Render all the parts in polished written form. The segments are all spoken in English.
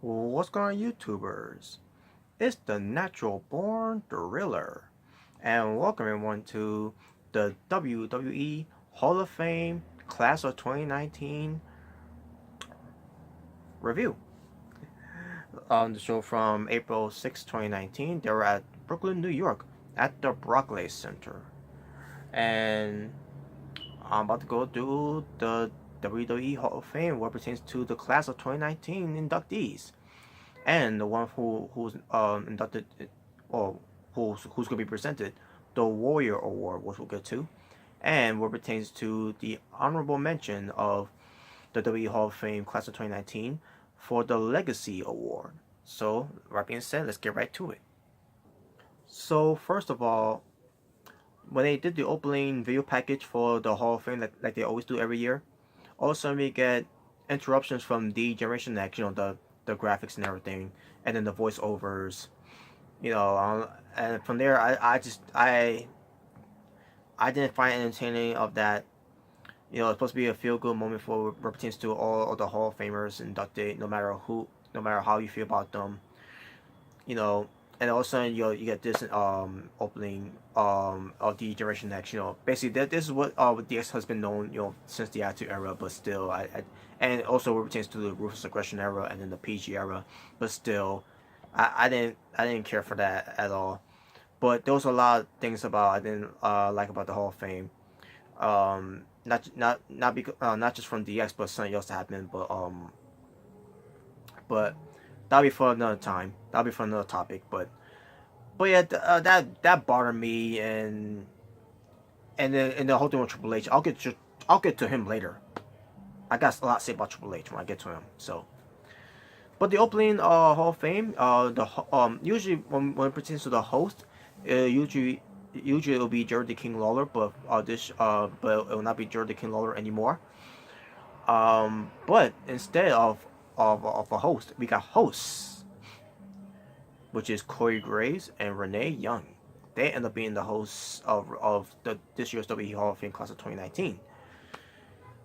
What's going on, YouTubers? It's the Natural Born Thriller, and welcome everyone to the WWE Hall of Fame Class of 2019 review. On the show from April 6, 2019, they were at Brooklyn, New York, at the Barclays Center, and I'm about to go through the WWE Hall of Fame, what pertains to the Class of 2019 inductees. And the one who's inducted, or who's going to be presented, the Warrior Award, which we'll get to, and what pertains to the honorable mention of the WWE Hall of Fame Class of 2019 for the Legacy Award. So, that being said, let's get right to it. So, first of all, when they did the opening video package for the Hall of Fame, like they always do every year, all of a sudden we get interruptions from the Generation X, the graphics and everything, and then the voiceovers, and from there I didn't find entertaining of that. It's supposed to be a feel good moment for represents to all of the Hall of Famers inducted, no matter how you feel about them, you know. And all of a sudden, you get this opening of the Generation X. Basically this is what DX has been known, since the Attitude Era, but still, and also it pertains to the Ruthless Aggression Era and then the PG Era, but still, I didn't care for that at all. But there was a lot of things about I didn't like about the Hall of Fame. Not just from DX, but something else that happened. But that'll be for another time. That'll be for another topic. But yeah, that bothered me, and the whole thing with Triple H. I'll get to him later. I got a lot to say about Triple H when I get to him. So, but the opening Hall of Fame, usually when it pertains to the host, usually it'll be Jerry the King Lawler, but but it will not be Jerry the King Lawler anymore. But instead of a host, we got hosts, which is Corey Graves and Renee Young. They end up being the hosts of this year's WWE Hall of Fame Class of 2019.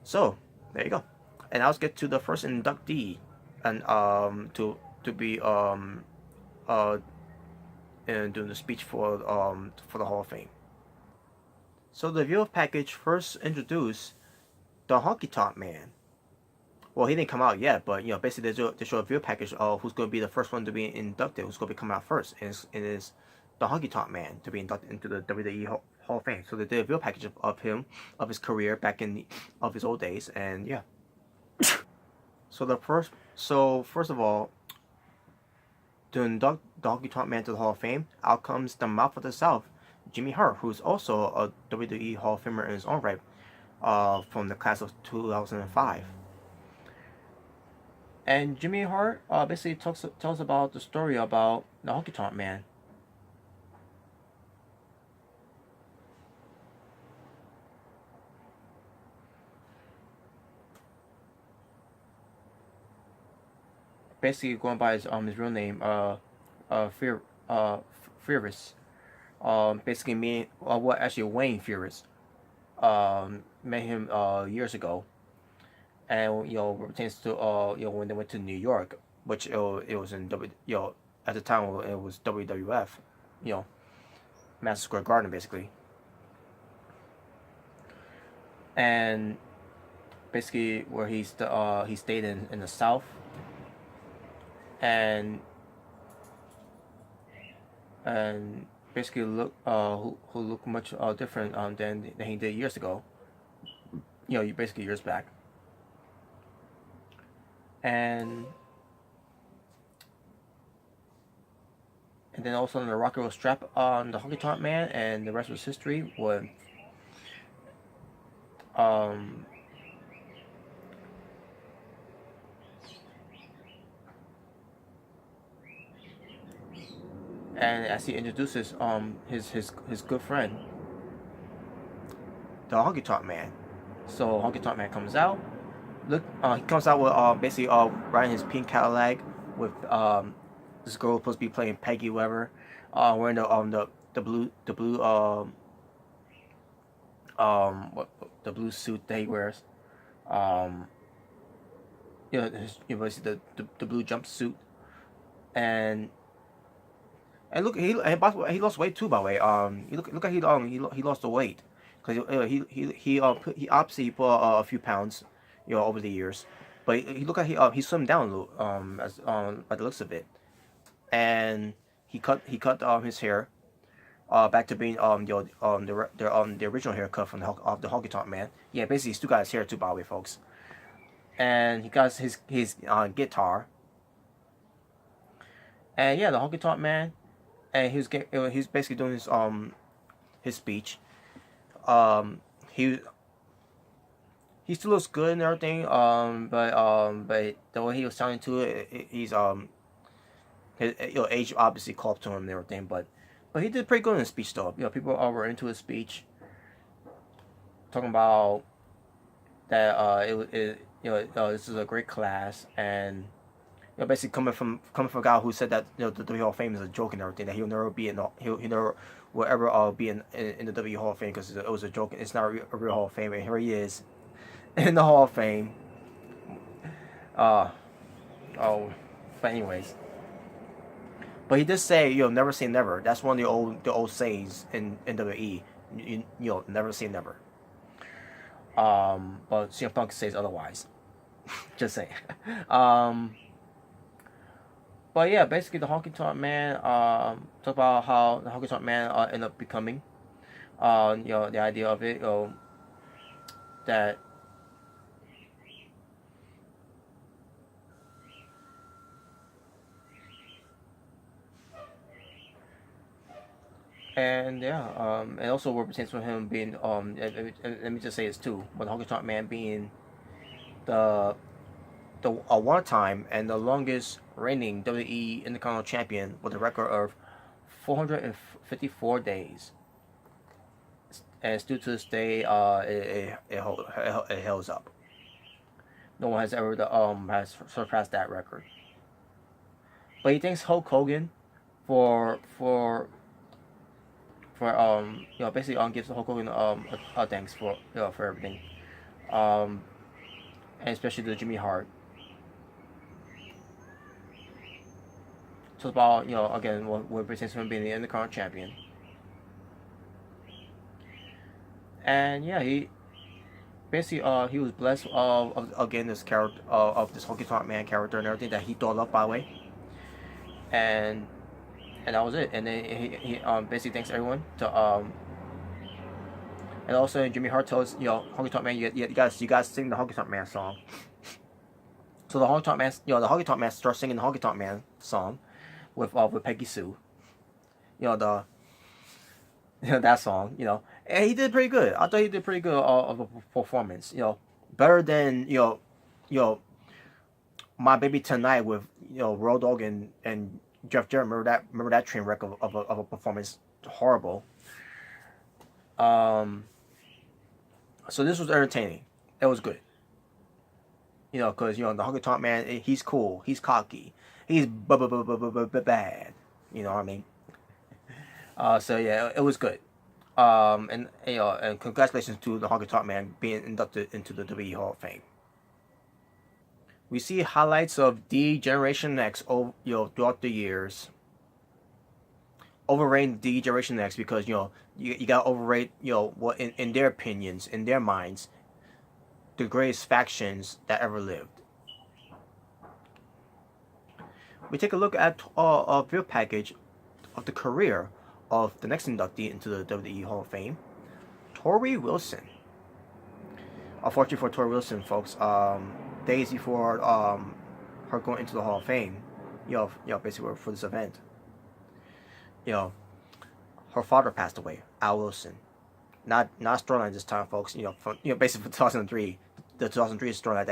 So there you go. And I'll get to the first inductee, and to be and doing the speech for the Hall of Fame. So the video package first introduced the Honky Tonk Man. Well, he didn't come out yet, but basically they show a video package of who's going to be the first one to be inducted, who's going to be coming out first, and it is the Honky Tonk Man to be inducted into the WWE Hall of Fame. So they did a video package of him, of his career back of his old days, and yeah. So first of all, to induct the Honky Tonk Man to the Hall of Fame, out comes the Mouth of the South, Jimmy Hart, who's also a WWE Hall of Famer in his own right, from the class of 2005. And Jimmy Hart basically tells about the story about the Honky Tonk Man. Basically going by his real name, Furious. Basically meaning actually Wayne Furious. Met him years ago, and pertains to when they went to New York, which it was in at the time it was WWF, Madison Square Garden basically, and basically where he stayed in the South, and basically who looked much different than he did years ago. Basically years back. And then also the Rocket will strap on the Honky Tonk Man, and the rest was history. When and as he introduces his good friend, the Honky Tonk Man. So Honky Tonk Man comes out. He comes out with basically riding his pink Cadillac with this girl supposed to be playing Peggy Weber, wearing the blue what the blue suit that he wears, basically the blue jumpsuit and look, he lost weight too. By the way, look like he lost the weight because he obviously put a few pounds, over the years, but he look like he slimmed down a little as by the looks of it, and he cut his hair back to being the original haircut from the Honky Tonk Man. Yeah, basically he still got his hair too, by the way, folks, and he got his guitar, and yeah, the Honky Tonk Man, and he's basically doing his speech. Um, he he still looks good and everything. But the way he was sounding to it, he's his age obviously caught up to him and everything. But he did pretty good in his speech though. People were into his speech, talking about that this is a great class, and basically coming from a guy who said that the W Hall of Fame is a joke and everything, that he'll never be he never will ever be in the W Hall of Fame because it was a joke. It's not a real Hall of Fame, and here he is in the Hall of Fame. Uh oh, but anyways, but he did say never say never. That's one of the old sayings in WWE. Never say never. But CM Punk says otherwise. Just saying. But yeah, basically the Honky Tonk Man talk about how the Honky Tonk Man ended up becoming, the idea of it, that and yeah, and also what pertains to him being let me just say this too, but the Honky Tonk Man being the one time and the longest reigning WWE Intercontinental Champion with a record of 454 days, and still to this day, it holds up. No one has ever has surpassed that record. But he thanks Hulk Hogan for basically gives Hulk Hogan a thanks for everything, and especially to Jimmy Hart. So about again what pertains to him being the Intercontinental Champion, and yeah, he basically he was blessed of again this character of this Honky Tonk Man character and everything that he thought up, by the way, and that was it. And then he basically thanks everyone to and also Jimmy Hart tells Honky Tonk Man, you guys sing the Honky Tonk Man song. So the Honky Tonk Man the Honky Tonk Man starts singing the Honky Tonk Man song with Peggy Sue, that song, and he did pretty good. I thought he did pretty good of a performance, better than My Baby Tonight with Road Dogg and Jeff Jarrett. Remember that train wreck of a performance, horrible. So this was entertaining. It was good. Because the Honky Tonk Man, he's cool, he's cocky, he's bad. You know what I mean? So yeah, it was good. And congratulations to the Honky Tonk Man being inducted into the WWE Hall of Fame. We see highlights of D Generation X throughout the years. Overrating D Generation X because you gotta overrate what in their opinions, in their minds, the greatest factions that ever lived. We take a look at a video package of the career of the next inductee into the WWE Hall of Fame, Torrie Wilson. Unfortunately for Torrie Wilson, folks, days before her going into the Hall of Fame, basically for this event, her father passed away, Al Wilson. Not storyline this time, folks. Basically for 2003, the 2003 storyline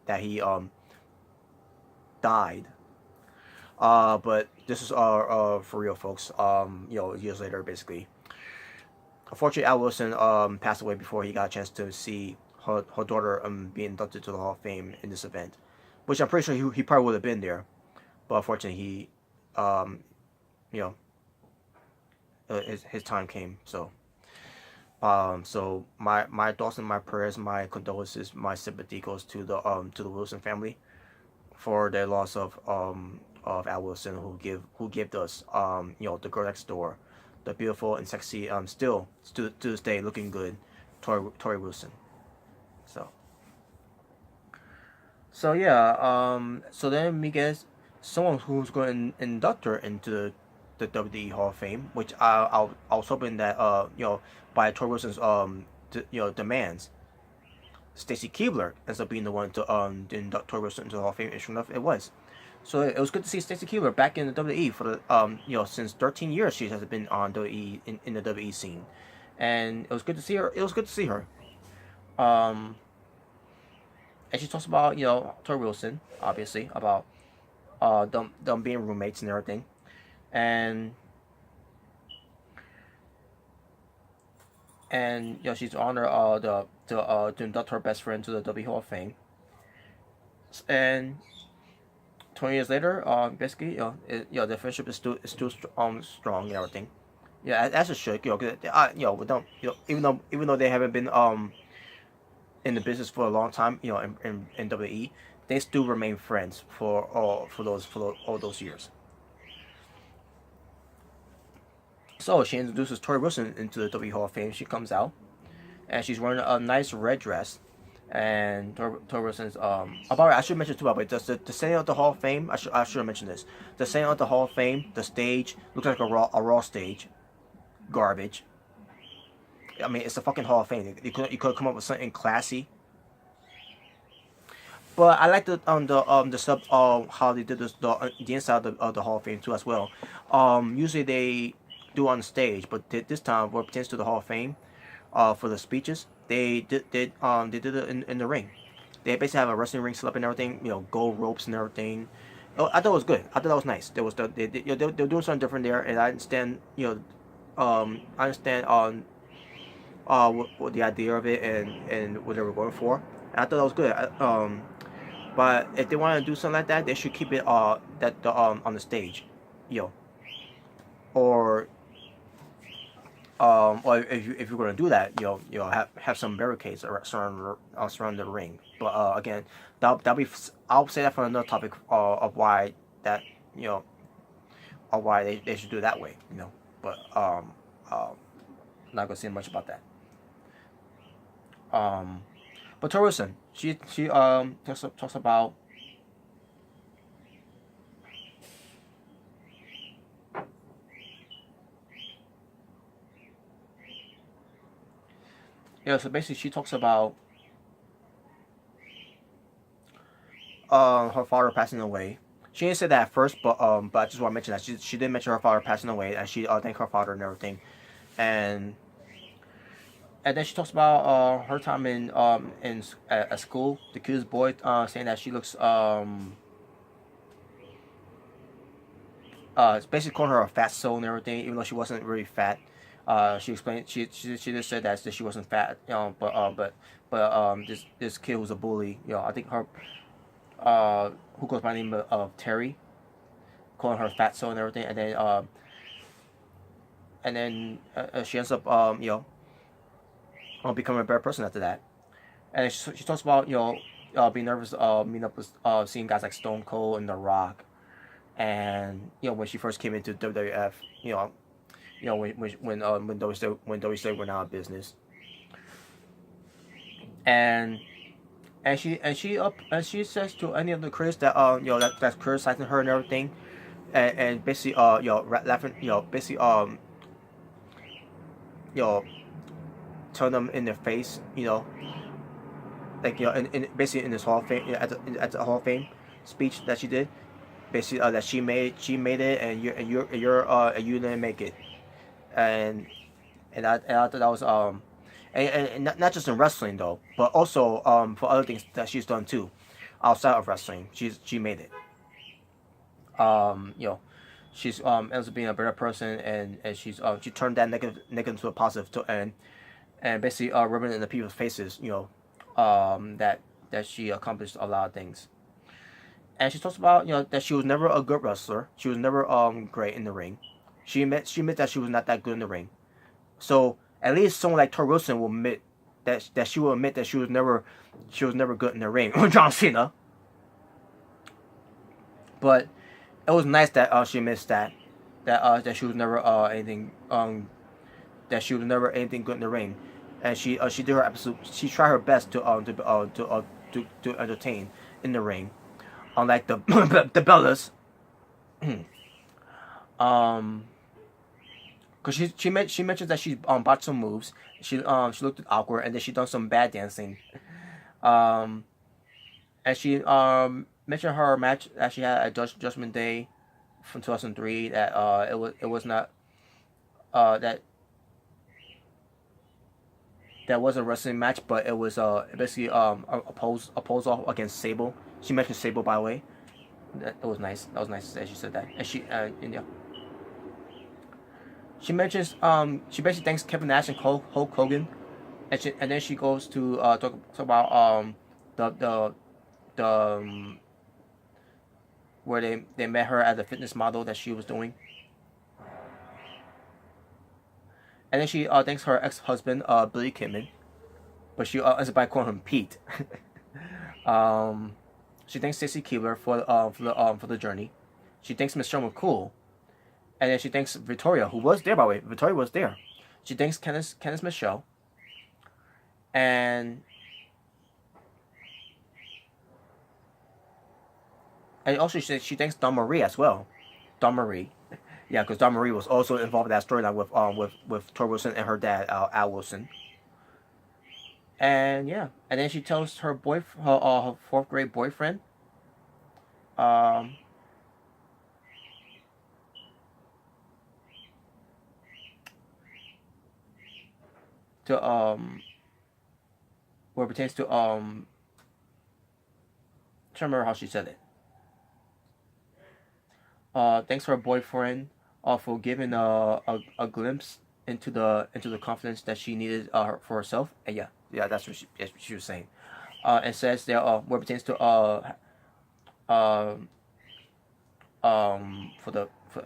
that he died. But this is for real, folks. Years later, basically. Unfortunately, Al Wilson passed away before he got a chance to see her daughter being inducted to the Hall of Fame in this event, which I'm pretty sure he probably would have been there, but unfortunately he, his time came. So my thoughts and my prayers, my condolences, my sympathy goes to the Wilson family for their loss of of Al Wilson, who gave us the girl next door, the beautiful and sexy still to this day looking good, Torrie Wilson. So yeah, so then we get someone who's going to induct her into the WWE Hall of Fame, which I was hoping that by Torrie Wilson's demands, Stacy Keibler ends up being the one to induct Torrie Wilson into the Hall of Fame, and sure enough, it was. So it was good to see Stacy Keibler back in the WWE for the since 13 years she has been on WWE in the WWE scene, and it was good to see her. And she talks about Torrie Wilson, obviously, about them being roommates and everything, and she's honored to induct her best friend to the WWE Hall of Fame, and 20 years later, basically, the friendship is still strong and everything. Yeah, as it should, we don't, even though they haven't been in the business for a long time, in WWE, they still remain friends for all those years. So she introduces Torrie Wilson into the WWE Hall of Fame. She comes out, and she's wearing a nice red dress. And Torrie Wilson's about I should mention too, but the setting of the Hall of Fame, I should have mentioned this. The setting of the Hall of Fame, the stage looks like a raw stage, garbage. I mean, it's a fucking Hall of Fame. You could come up with something classy. But I like the sub how they did the inside of the Hall of Fame too as well. Usually they do on stage, but this time what pertains to the Hall of Fame, for the speeches, they did it in the ring. They basically have a wrestling ring set up and everything, gold ropes and everything. I thought it was good. I thought that was nice. They were doing something different there, and I understand on what the idea of it and what they were going for. And I thought that was good. But if they want to do something like that, they should keep it on the stage, or if you're going to do that, have some barricades surround the ring. But again, that'll be, I'll say that for another topic of why that of why they should do it that way, But not gonna say much about that. But Torrie Wilson, she talks about so basically she talks about her father passing away. She didn't say that at first, but I just want to mention that she did mention her father passing away, and she thanked her father and everything, and then she talks about her time at school. The cutest boy saying that she looks it's basically calling her a fat soul and everything, even though she wasn't really fat. She explained she just said that she wasn't fat, but this kid was a bully. I think her who goes by the name of Terry, calling her fat soul and everything, and then she ends up becoming a better person after that. And she talks about being nervous meeting up with seeing guys like Stone Cold and The Rock, and when she first came into WWF, when WWE went out of business, and she says to any of the critics that that's criticizing her and everything, and basically laughing, basically turn them in their face, like basically in this Hall of Fame, at the Hall of Fame speech that she did, basically that she made it, and you didn't make it, and I thought that was and not just in wrestling though, but also for other things that she's done too, outside of wrestling. She made it. She's ends up being a better person, and she turned that negative into a positive and basically rubbing it in the people's faces, that she accomplished a lot of things. And she talks about that she was never a good wrestler. She was never great in the ring. She admit that she was not that good in the ring. So at least someone like Torrie Wilson will admit that she will admit that she was never good in the ring. John Cena. But it was nice that she missed that she was never anything that she was never anything good in the ring, and she did her absolute. She tried her best to entertain in the ring, unlike the the Bellas. um, because she mentioned that she botched some moves. She looked awkward, and then she done some bad dancing. Um, and she mentioned her match that she had at Judgment Day from 2003. That it was not that that was a wrestling match, but it was basically a pose off against Sable. She mentioned Sable, by the way. That was nice. That was nice that she said that. And yeah. She mentions she basically thanks Kevin Nash and Hulk Hogan, and then she goes to talk about the where they met her at the fitness model that she was doing. And then she thanks her ex-husband, Billy Kidman, but she ends up by calling him Pete. She thanks Stacy Keibler for the journey. She thanks Michelle McCool, and then she thanks Victoria, who was there, by the way. Victoria was there. She thanks Kenneth Michelle, and also she thanks Dawn Marie as well. Dawn Marie. Yeah, because Dawn Marie was also involved in that storyline with Torrie Wilson and her dad, Al Wilson. And yeah, and then she tells her her fourth grade boyfriend, to where it pertains to trying to remember how she said it. Thanks to her boyfriend for giving a glimpse into the confidence that she needed for herself. And yeah, that's what she was saying. And says there where it pertains to for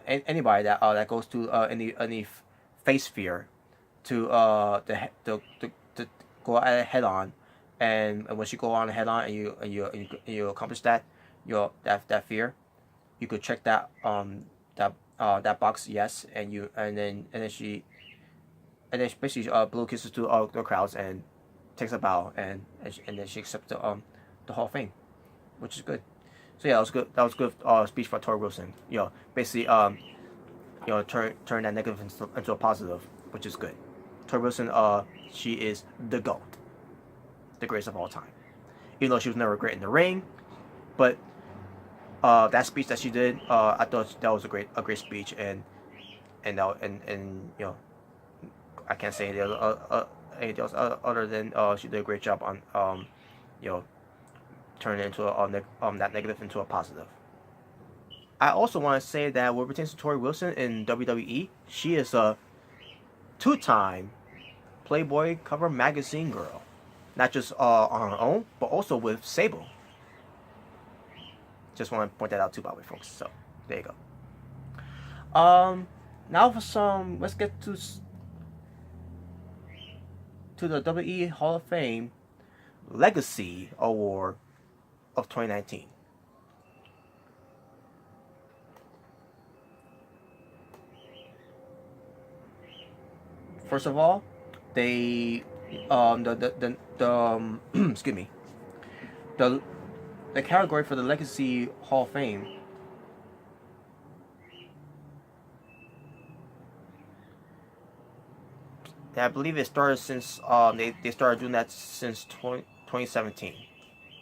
anybody that goes to any face fear to go at it head on, and when you go on head on and you accomplish that that fear, you could check that that box yes, and then she basically blow kisses to the crowds and takes a bow, and then she accepts the Hall of Fame, which is good. So yeah, that was good speech by Torrie Wilson. Basically turn that negative into a positive, which is good. Torrie Wilson, she is the GOAT, the greatest of all time. Even though she was never great in the ring, but that speech that she did, I thought that was a great speech, and I can't say anything else other than she did a great job on turning it into that negative into a positive. I also want to say that what pertains to Torrie Wilson in WWE, she is a two-time Playboy cover magazine girl, not just on her own, but also with Sable. Just want to point that out too, by the way, folks. So there you go. Now for some, let's get to the WWE Hall of Fame Legacy Award of 2019. First of all, they excuse me, the category for the Legacy Hall of Fame I believe it started since they started doing that since 2017,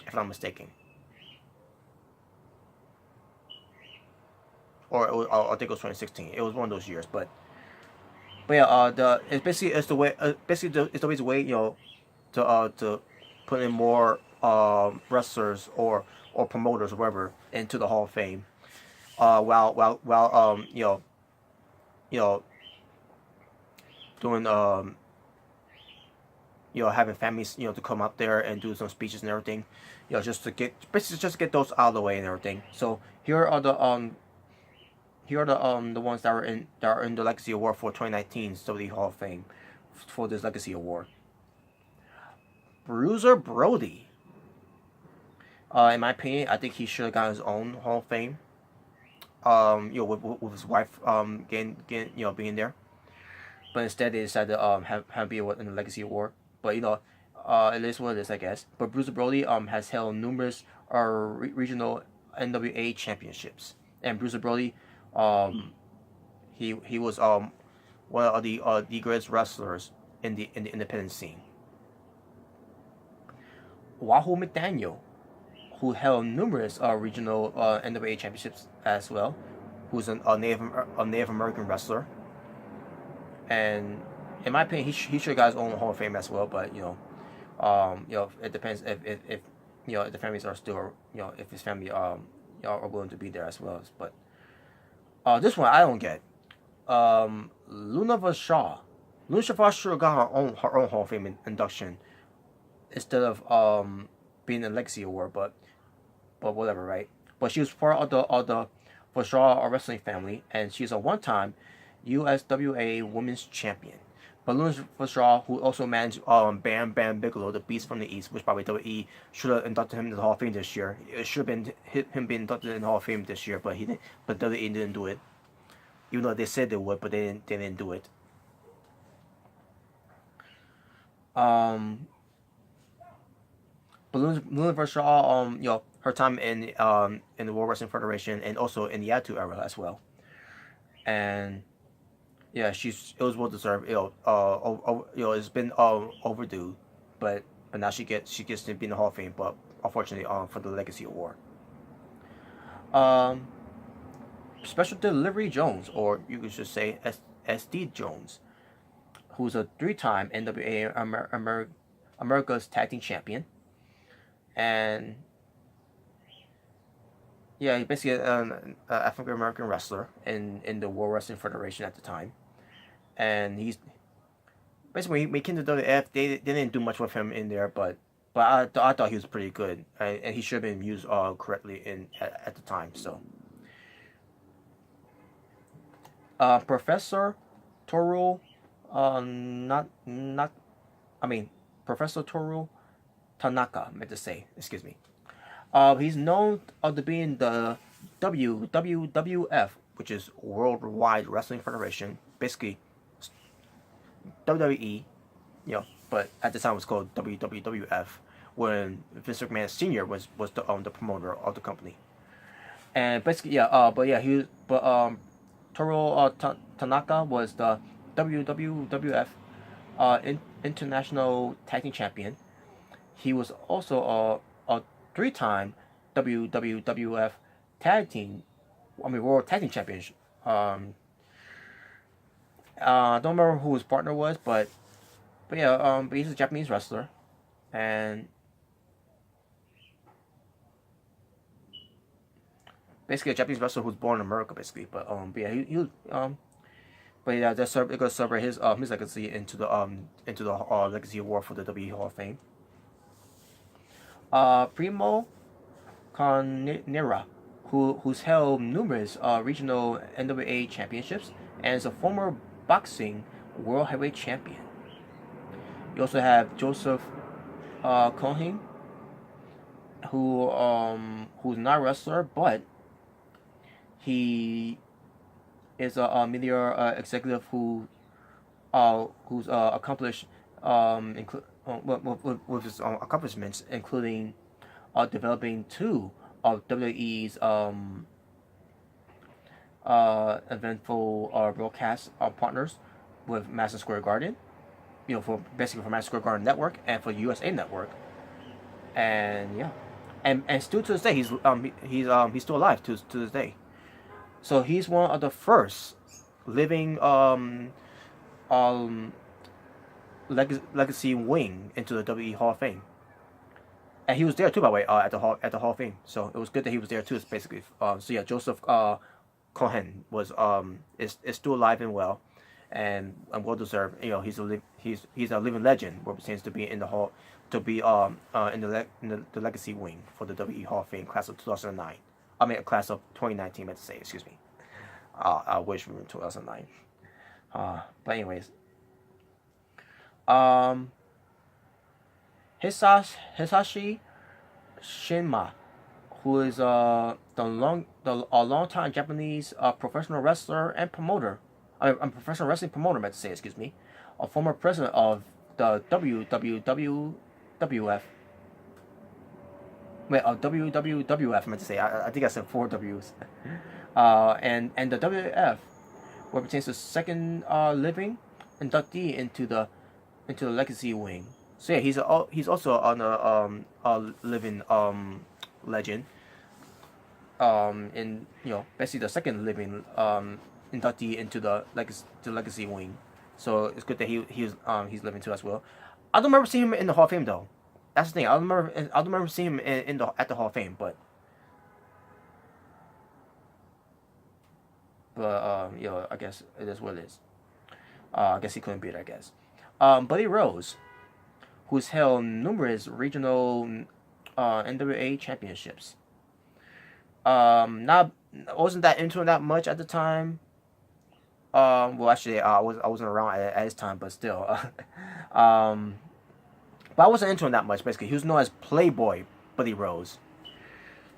if I'm not mistaken. Or I think it was 2016. It was one of those years, but yeah, it's basically the way it's the way to put in more wrestlers or promoters or whatever into the Hall of Fame. While doing having families to come up there and do some speeches and everything, just to get those out of the way and everything. So here are the ones that are in the Legacy Award for 2019 WWE Hall of Fame for this Legacy Award. Bruiser Brody. In my opinion, I think he should have got his own Hall of Fame. with his wife getting being there, but instead they decided to have be in the Legacy War. But it is what it is, I guess. But Bruce Brody has held numerous regional NWA championships, and Bruce Brody um he was one of the greatest wrestlers in the independent scene. Wahoo McDaniel, who held numerous regional NWA championships as well, who's a Native American wrestler, and in my opinion, he should have got his own Hall of Fame as well. But it depends if if the families are still if his family are willing to be there as well. But this one I don't get. Luna Vachon. Luna Vachon should have got her own Hall of Fame induction instead of being a Legacy Award, but whatever, right? But she was part of the Vachon wrestling family, and she's a one-time USWA Women's Champion. But Luna Vachon, who also managed Bam Bam Bigelow, the Beast from the East, which probably WWE should have inducted him into the Hall of Fame this year. It should have been him being inducted in the Hall of Fame this year, but he didn't. But WWE didn't do it, even though they said they would, but they didn't do it. But Luna Vachon, her time in the World Wrestling Federation and also in the Attitude Era as well, and yeah, it was well deserved. It's been overdue, but now she gets to be in the Hall of Fame, but unfortunately for the Legacy Award. Special Delivery Jones, or you could just say SD Jones, who's a 3-time NWA America's Tag Team Champion. And yeah, he's basically an African American wrestler in the World Wrestling Federation at the time. And he's basically when he came to WF, they didn't do much with him in there, but I thought he was pretty good, and he should have been used correctly at the time. So, Professor Toru, Professor Toru Tanaka, meant to say, excuse me. He's known to being the WWF, which is Worldwide Wrestling Federation, basically WWE, but at the time it was called WWF when Vince McMahon Sr. was the promoter of the company. And basically, Toru Tanaka was the WWF International Tag Team Champion. He was also a 3-time WWF World Tag Team Champion. I don't remember who his partner was, but he's a Japanese wrestler, and basically a Japanese wrestler who's born in America, basically. But he was that's going to celebrate his legacy into the Legacy Award for the WWE Hall of Fame. Primo Carnera, who's held numerous regional NWA championships and is a former boxing world heavyweight champion. You also have Joseph Cohen, who's not a wrestler, but he is a media executive who's accomplished with his accomplishments, including developing 2 of WWE's eventful broadcast partners with Madison Square Garden, for Madison Square Garden Network and for USA Network, and yeah, and still to this day he's still alive to this day. So he's one of the first living legacy wing into the WWE Hall of Fame, and he was there too, by the way, at the Hall of Fame. So it was good that he was there too. It's basically Joseph Cohen was is still alive and well, and well deserved. He's a living legend. What pertains to be in the hall, to be in the legacy wing for the WWE Hall of Fame class of 2009. Class of 2019. Meant to say, excuse me. I wish we were in 2009. But anyways, Hisashi Shinma, who is a long-time Japanese professional wrestler and promoter. A professional wrestling promoter, I meant to say, excuse me. A former president of the WWF. Wait, WWF, I meant to say. I think I said four W's. And the WWF represents the second living inductee into the legacy wing. So yeah, he's also on a living legend. In basically the second living inductee into the legacy wing. So it's good that he's living too as well. I don't remember seeing him in the Hall of Fame though. That's the thing. I don't remember seeing him in the at the Hall of Fame, but I guess it is what it is. I guess he couldn't beat it. I guess. Buddy Rose, who's held numerous regional NWA championships. Not wasn't that into him that much at the time. Well, actually, I wasn't around at his time, but still, but I wasn't into him that much. Basically, he was known as Playboy Buddy Rose,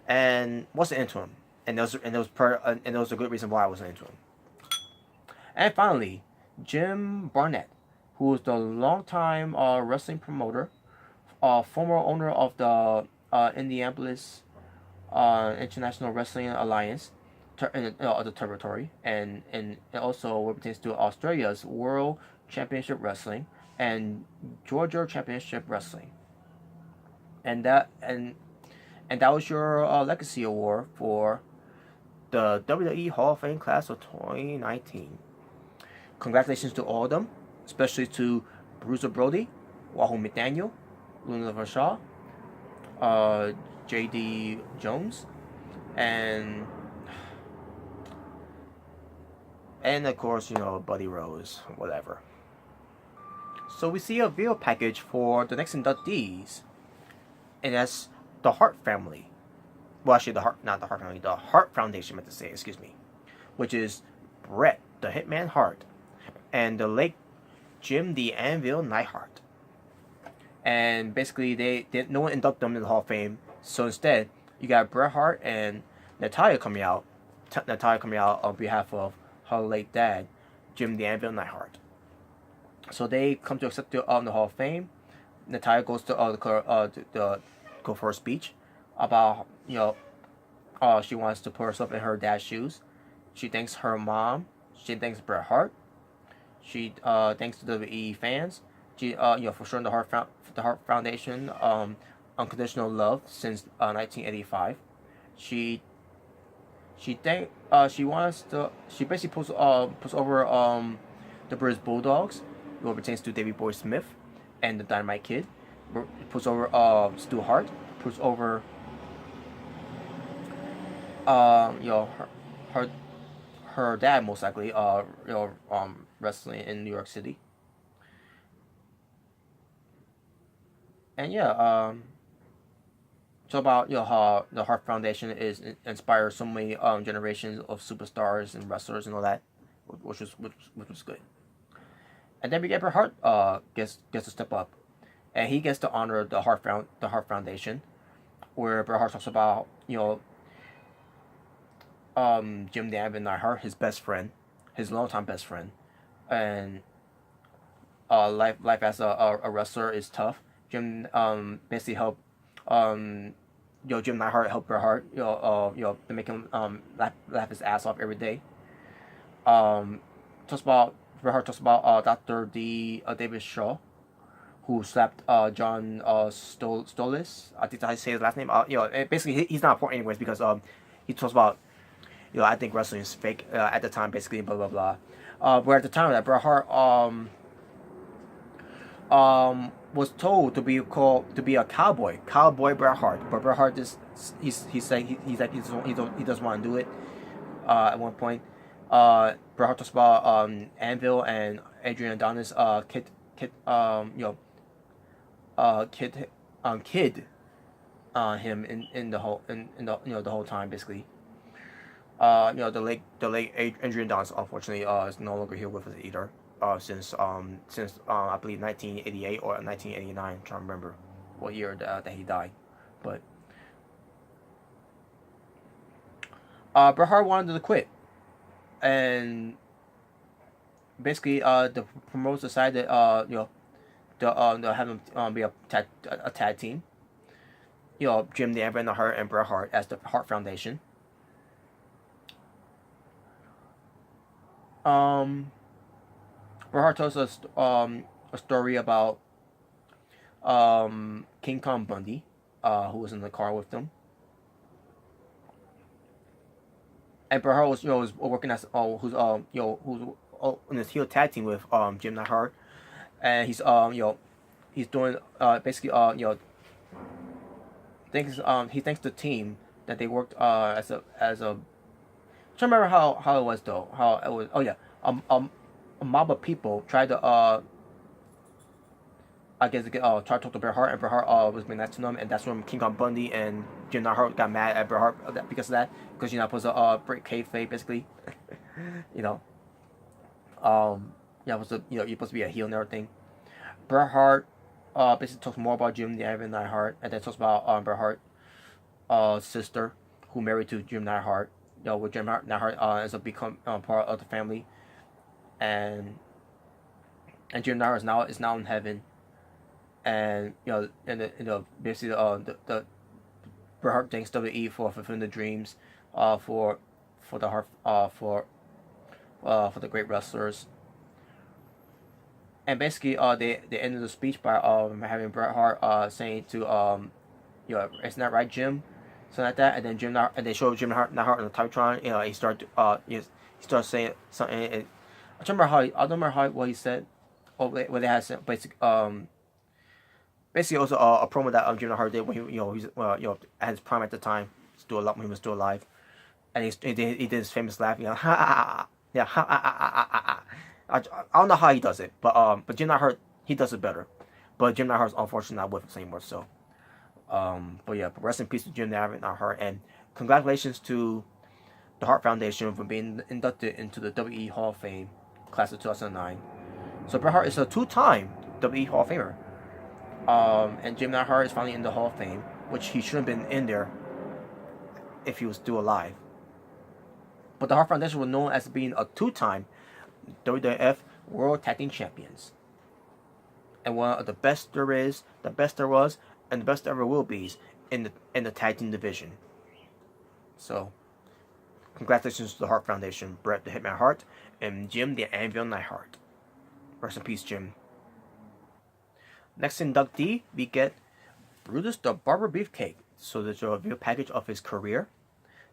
and wasn't into him, and there was a good reason why I wasn't into him. And finally, Jim Barnett, who was the longtime wrestling promoter, former owner of the Indianapolis International Wrestling Alliance, the territory, and also pertains to Australia's World Championship Wrestling and Georgia Championship Wrestling, and that was your legacy award for the WWE Hall of Fame class of 2019. Congratulations to all of them, especially to Bruiser Brody, Wahoo McDaniel, Luna Vachon, J.D. Jones, and of course, Buddy Rose, whatever. So we see a video package for the next inductees, and that's the Hart family. Well, actually, not the Hart family, the Hart Foundation, meant to say, excuse me, which is Bret the Hitman Hart and the late Jim the Anvil Neidhart. And basically, no one inducted them in the Hall of Fame, so instead, you got Bret Hart and Natalya coming out on behalf of her late dad, Jim the Anvil Neidhart. So they come to accept the Hall of Fame. Natalya goes to go for a speech about she wants to put herself in her dad's shoes. She thanks her mom. She thanks Bret Hart. She thanks the WWE fans. She for showing the Hart Foundation unconditional love since 1985. She basically puts over the British Bulldogs, what pertains to Davey Boy Smith and the Dynamite Kid. Puts over Stu Hart. Puts over her dad, most likely wrestling in New York City. And so about how the Hart Foundation is inspires so many generations of superstars and wrestlers and all that, which was good. And then we get Bret Hart gets to step up, and he gets to honor the Hart Foundation, where Bret Hart talks about Jim the Anvil Neidhart, his best friend, his longtime best friend, and life as a wrestler is tough. Jim basically helped Jim Neidhart helped Bret Hart to make him laugh his ass off every day. Bret Hart talks about Dr. David Shaw, who slapped John Stolis. I think I say his last name. Basically he's not important anyways because he talks about I think wrestling is fake at the time, basically, blah blah blah. Where at the time that Bret Hart was told to be a cowboy Bret Hart, but Bret Hart just he doesn't want to do it. At one point, Bret Hart talks about Anvil and Adrian Adonis kid him in the whole time, basically. The late Adrian Adonis, unfortunately, is no longer here with us either. Since I believe 1988 or 1989, I'm trying to remember what year that he died, but Bret Hart wanted to quit, and basically, the promoters decided, to have him be a tag team. Jim the Anvil Hart and Bret Hart as the Hart Foundation. Bret Hart tells us a story about King Kong Bundy, who was in the car with them. And Bret Hart was working as who's in this heel tag team with Jim Hart, and he's doing basically he thanks the team that they worked as a I'm trying to remember how it was though, how it was. Oh yeah, a mob of people tried to I guess try to talk to Bret Hart, and Bret Hart was being nice to them, and that's when King Kong Bundy and Jim Hart got mad at Bret Hart because of that, because you're not supposed to break kayfabe basically, you know. You're supposed to, you're supposed to be a heel and everything. Bret Hart basically talks more about Jim the Anvil Hart, and then talks about Bret Hart's sister, who married to Jim Hart. Where Jim Hart ends up become part of the family, and Jim Hart is now in heaven. And basically the Bret Hart thanks WWE for fulfilling the dreams for the Hart for the great wrestlers. And basically they ended the speech by having Bret Hart saying to it's not right, Jim, something like that. And then and they showed Jim Hart on the Titantron. He started he saying something. I don't remember how what he said, or what they had said. Basically also a promo that Jim Hart did when he's at his prime at the time, still a lot when he was still alive, and he did his famous laugh, ha ha ha, yeah, ha ha ha ha ha. I don't know how he does it, but Jim Hart, he does it better, but Jim Hart's unfortunately not with us anymore. So but yeah, rest in peace to Jim Hart, and congratulations to the Hart Foundation for being inducted into the WWE Hall of Fame class of 2009. So Bret Hart is a two-time WWE Hall of Famer. And Jim Hart is finally in the Hall of Fame, which he shouldn't have been in there if he was still alive. But the Hart Foundation was known as being a two-time WWF World Tag Team Champions, and one of the best there is, the best there was, and the best there ever will be in the tag team division. So, congratulations to the Hart Foundation, Bret the Hitman Hart, and Jim the Anvil Hart. Rest in peace, Jim. Next inductee, we get Brutus the Barber Beefcake. So there's a review package of his career.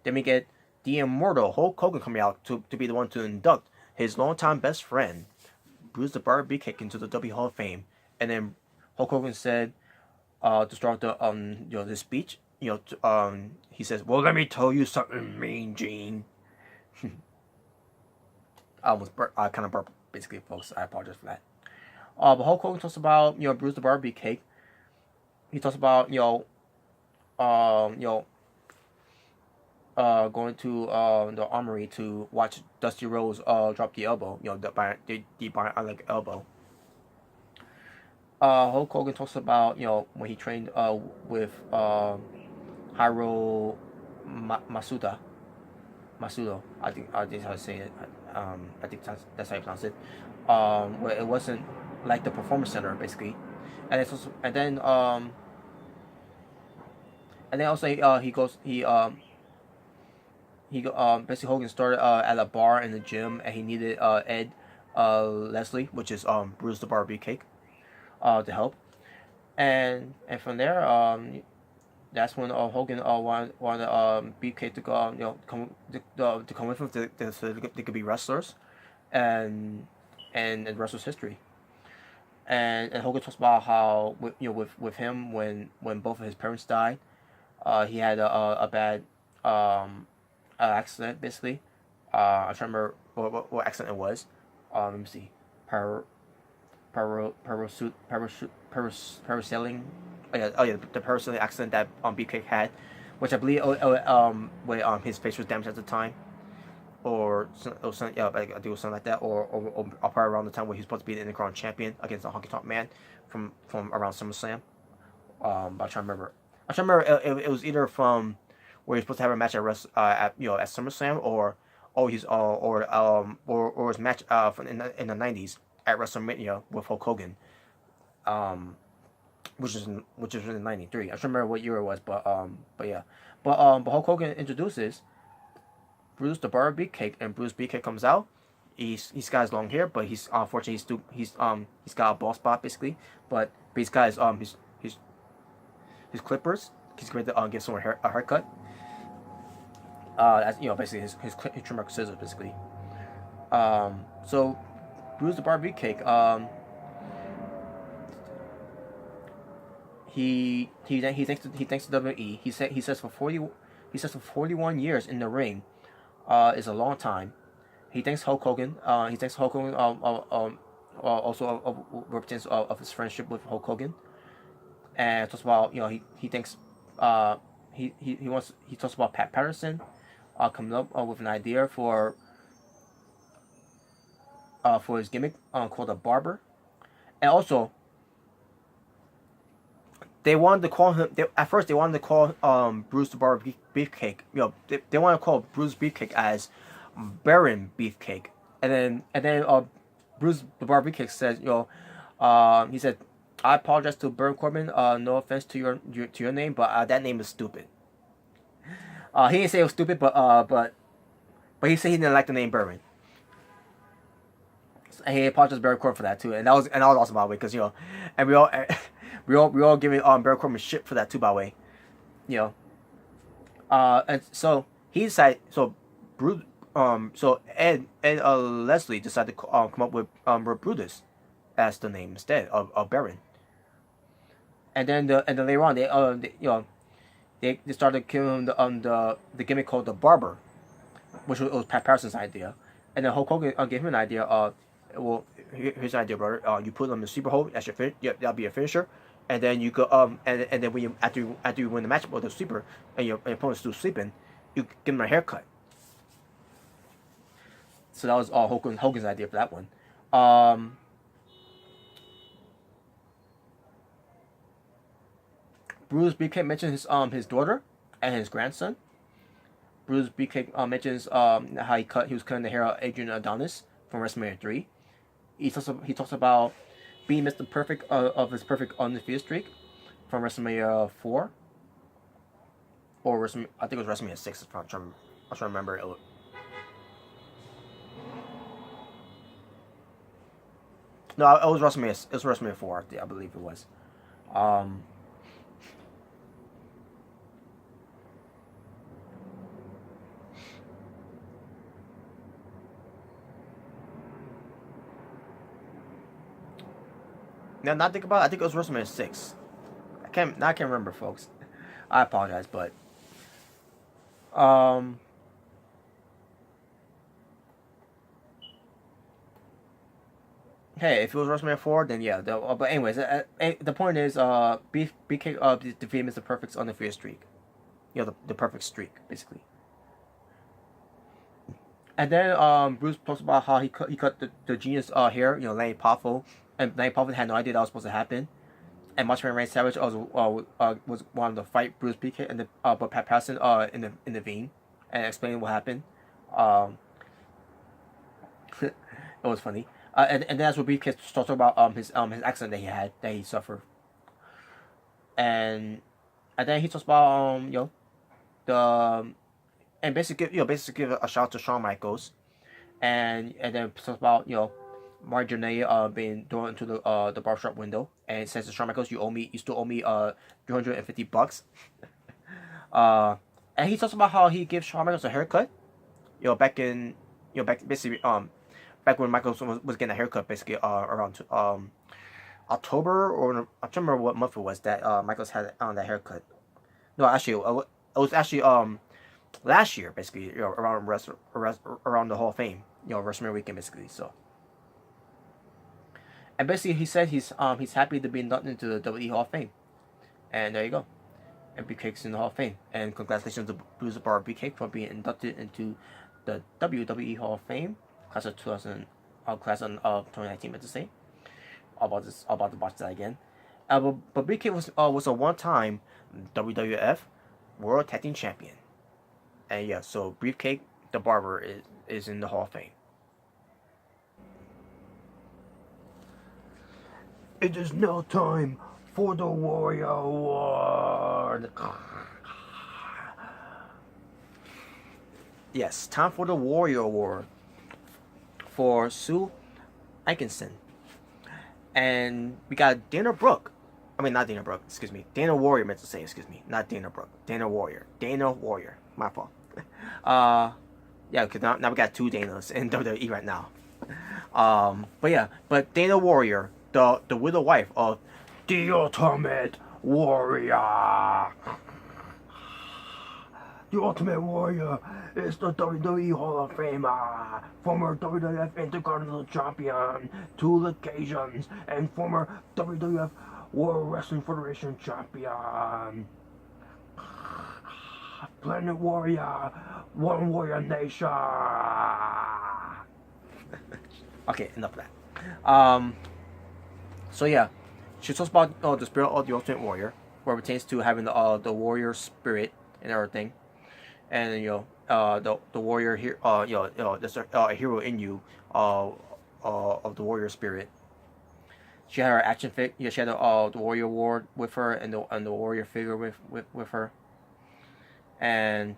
Then we get the immortal Hulk Hogan coming out to be the one to induct his longtime best friend, Brutus the Barber Beefcake, into the WWE Hall of Fame. And then Hulk Hogan said to start the speech, he says, "Well, let me tell you something, Mean Gene." I kind of burped, basically, folks. I apologize for that. But Hulk Hogan talks about Brutus the Barber Beefcake. He talks about going to the armory to watch Dusty Rhodes drop the elbow, the bionic elbow. Hulk Hogan talks about when he trained with Hiro Masuda. I think how to say it. I think that's how you pronounce it. Where it wasn't like the Performance Center, basically, and it's also, and then also basically Hogan started at a bar in the gym, and he needed Ed Leslie, which is Brutus the Barber Beefcake, to help, and from there that's when Hogan wanted Beefcake to go come with him so they could be wrestlers, and wrestlers history. And Hogan talks about how with him when both of his parents died, he had a bad accident, basically. I'm trying to remember what accident it was. Let me see. Parasailing. Oh yeah, the parasailing accident that Beefcake had, which I believe where his face was damaged at the time, or something, yeah, I think it was something like that, or probably around the time where he was supposed to be the Intercontinental Champion against the Honky Tonk Man from around SummerSlam. But I'm trying to remember. It was either from where he's supposed to have a match at at SummerSlam, or his match in the '90s at WrestleMania with Hulk Hogan, um, which is in '93. I don't remember what year it was, but yeah, but Hulk Hogan introduces Brutus the Barber Beefcake, and Brutus Beefcake comes out. He's got his long hair, but he's unfortunately he's got a bald spot basically, but he's got his clippers. He's going to give someone a haircut. That's basically his trimmer scissors basically. So Brutus the Barber Beefcake, he thanks to WWE. He says for 41 years in the ring, is a long time. He thanks Hulk Hogan. He thanks Hulk Hogan. Also represents of his friendship with Hulk Hogan, and talks about he thinks he talks about Pat Patterson, coming up with an idea for his gimmick called the Barber, and also they wanted to call him. At first, they wanted to call Bruce the Barber Beefcake. They wanted to call Bruce Beefcake as Baron Beefcake, and then Bruce the Barber Beefcake says, he said, "I apologize to Baron Corbin. No offense to your name, but that name is stupid." He didn't say it was stupid, but he said he didn't like the name Baron. And he apologized to Baron Corbin for that too, and that was awesome by the way, because and we all giving Baron Corbin shit for that too by the way, and so he decided Bruce. So Ed Leslie decided to come up with Brutus as the name instead of Baron. And then later on they started giving him the gimmick called the Barber, which was Pat Patterson's idea. And then Hulk Hogan gave him an idea. Well, here's an idea, brother. You put him in the super hold. That's your finish. Yep, that'll be a finisher. And then you go and then when you after you win the match with the super and your opponent's still sleeping, you give him a haircut. So that was Hogan's idea for that one. Bruce Beefcake mentions his daughter and his grandson. Bruce Beefcake mentions how he was cutting the hair of Adrian Adonis from WrestleMania 3. He talks about being Mr. Perfect of his perfect undefeated streak from WrestleMania 4 or I think it was WrestleMania 6. I'm trying to remember it. No, it was WrestleMania. It was WrestleMania 4. I believe it was. Now, not think about it. I think it was WrestleMania 6. I can't remember, folks. I apologize, but hey, if it was WrestleMania 4, then yeah. But anyways, the point is, Beefcake defeated Mr. Perfect's undefeated streak. The perfect streak, basically. And then Bruce talks about how he cut the genius hair, Lanny Poffo, and Lanny Poffo had no idea that was supposed to happen. And Macho Man Randy Savage was wanting to fight Bruce Beefcake, and but Pat Patterson in the vein and explaining what happened. It was funny. And that's what Beefcake talked about his accident that he suffered. And then he talks about and basically give a shout out to Shawn Michaels, and then talks about Marjorie being thrown into the barbershop window, and it says to Shawn Michaels, you still owe me $350. And he talks about how he gives Shawn Michaels a haircut, back when Michaels was getting a haircut, basically around October, or I don't remember what month it was that Michaels had on that haircut. No, actually, it was actually last year, basically, around the Hall of Fame, WrestleMania weekend, basically. So, and basically, he said he's happy to be inducted into the WWE Hall of Fame, and there you go. And Beefcake's in the Hall of Fame, and congratulations to Bruce the Barber Beefcake for being inducted into the WWE Hall of Fame, class of 2019, meant to say. About to watch that again. But Beefcake was a one-time WWF World Tag Team Champion. And yeah, so Beefcake the Barber is in the Hall of Fame. It is now time for the Warrior Award. Yes, time for the Warrior Award for Sue Atkinson. And we got Dana Brooke. I mean, not Dana Brooke, excuse me. Dana Warrior meant to say, excuse me. Not Dana Brooke. Dana Warrior. Dana Warrior. My fault. Yeah, because now we got two Danas in WWE right now. But yeah, but Dana Warrior, the widow wife of the Ultimate Warrior. The Ultimate Warrior is the WWE Hall of Famer, former WWF Intercontinental Champion, 2 occasions, and former WWF World Wrestling Federation Champion. Planet Warrior, One Warrior Nation. Okay, enough of that. So yeah, she talks about the spirit of the Ultimate Warrior, where it pertains to having the warrior spirit and everything. And the warrior here, there's a hero in you, of the warrior spirit. She had her action figure. Yeah, she had the warrior award with her, and the warrior figure with her. And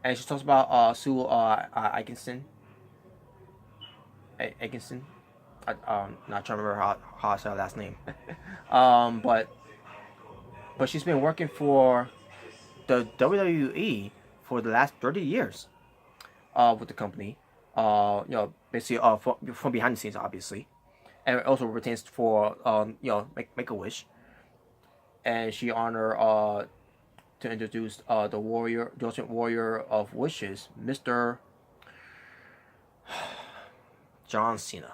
she talks about Sue Atkinson. Atkinson. Not trying to remember how I say her last name. But she's been working for the WWE for the last 30 years, with the company. Basically, from behind the scenes, obviously, and it also pertains for Make a Wish. And she honored to introduce the Ultimate Warrior of Wishes, Mr. John Cena.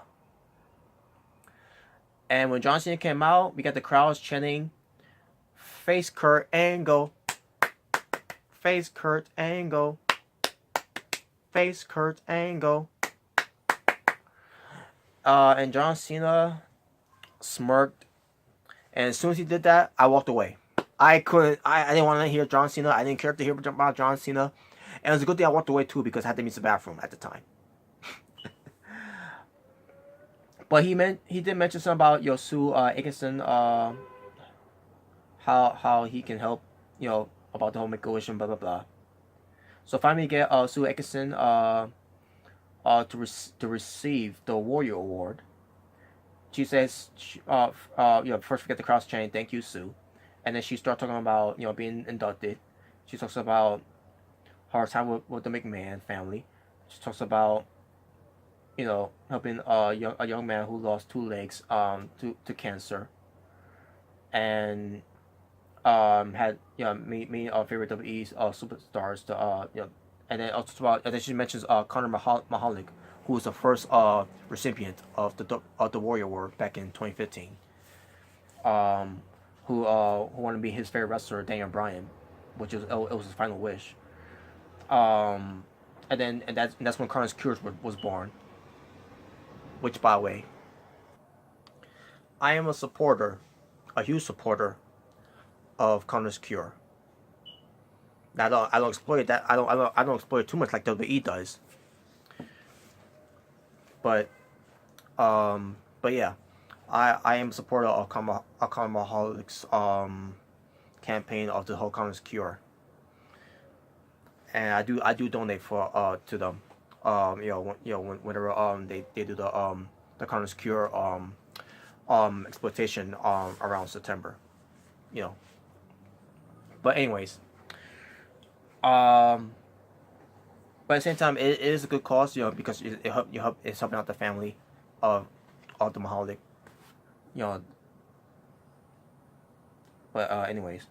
And when John Cena came out, we got the crowds chanting, "Face Kurt Angle, face Kurt Angle, face Kurt Angle." And John Cena smirked, and as soon as he did that, I walked away. I didn't want to hear John Cena. I didn't care to hear about John Cena. And it was a good thing I walked away too, because I had to use the bathroom at the time. But he did mention something about Sue Atkinson, how he can help, about the whole Make-A-Wish and blah blah blah. So finally, get Sue Atkinson to receive the Warrior Award. She says, first we get the cross chain, "Thank you, Sue," and then she starts talking about being inducted. She talks about her time with the McMahon family. She talks about helping a young man who lost 2 legs to cancer, and had many favorite WWE superstars to and then also about, and then she mentions Conor Mahalik, who was the first recipient of the Warrior Award back in 2015. Who wanted to be his favorite wrestler, Daniel Bryan, which it was his final wish. And that's when Connor's Cure was born. Which, by the way, I am a huge supporter of Connor's Cure. Now, I don't exploit that. I don't exploit it too much like WWE does. But yeah, I am a supporter of Conor Mahalik's campaign of the whole Connor's Cure, and I do donate to them. Whenever they do the Connor's Cure exploitation around September, But anyways, but at the same time, it is a good cause, because it's helping out the family of the Mahalik, But anyways,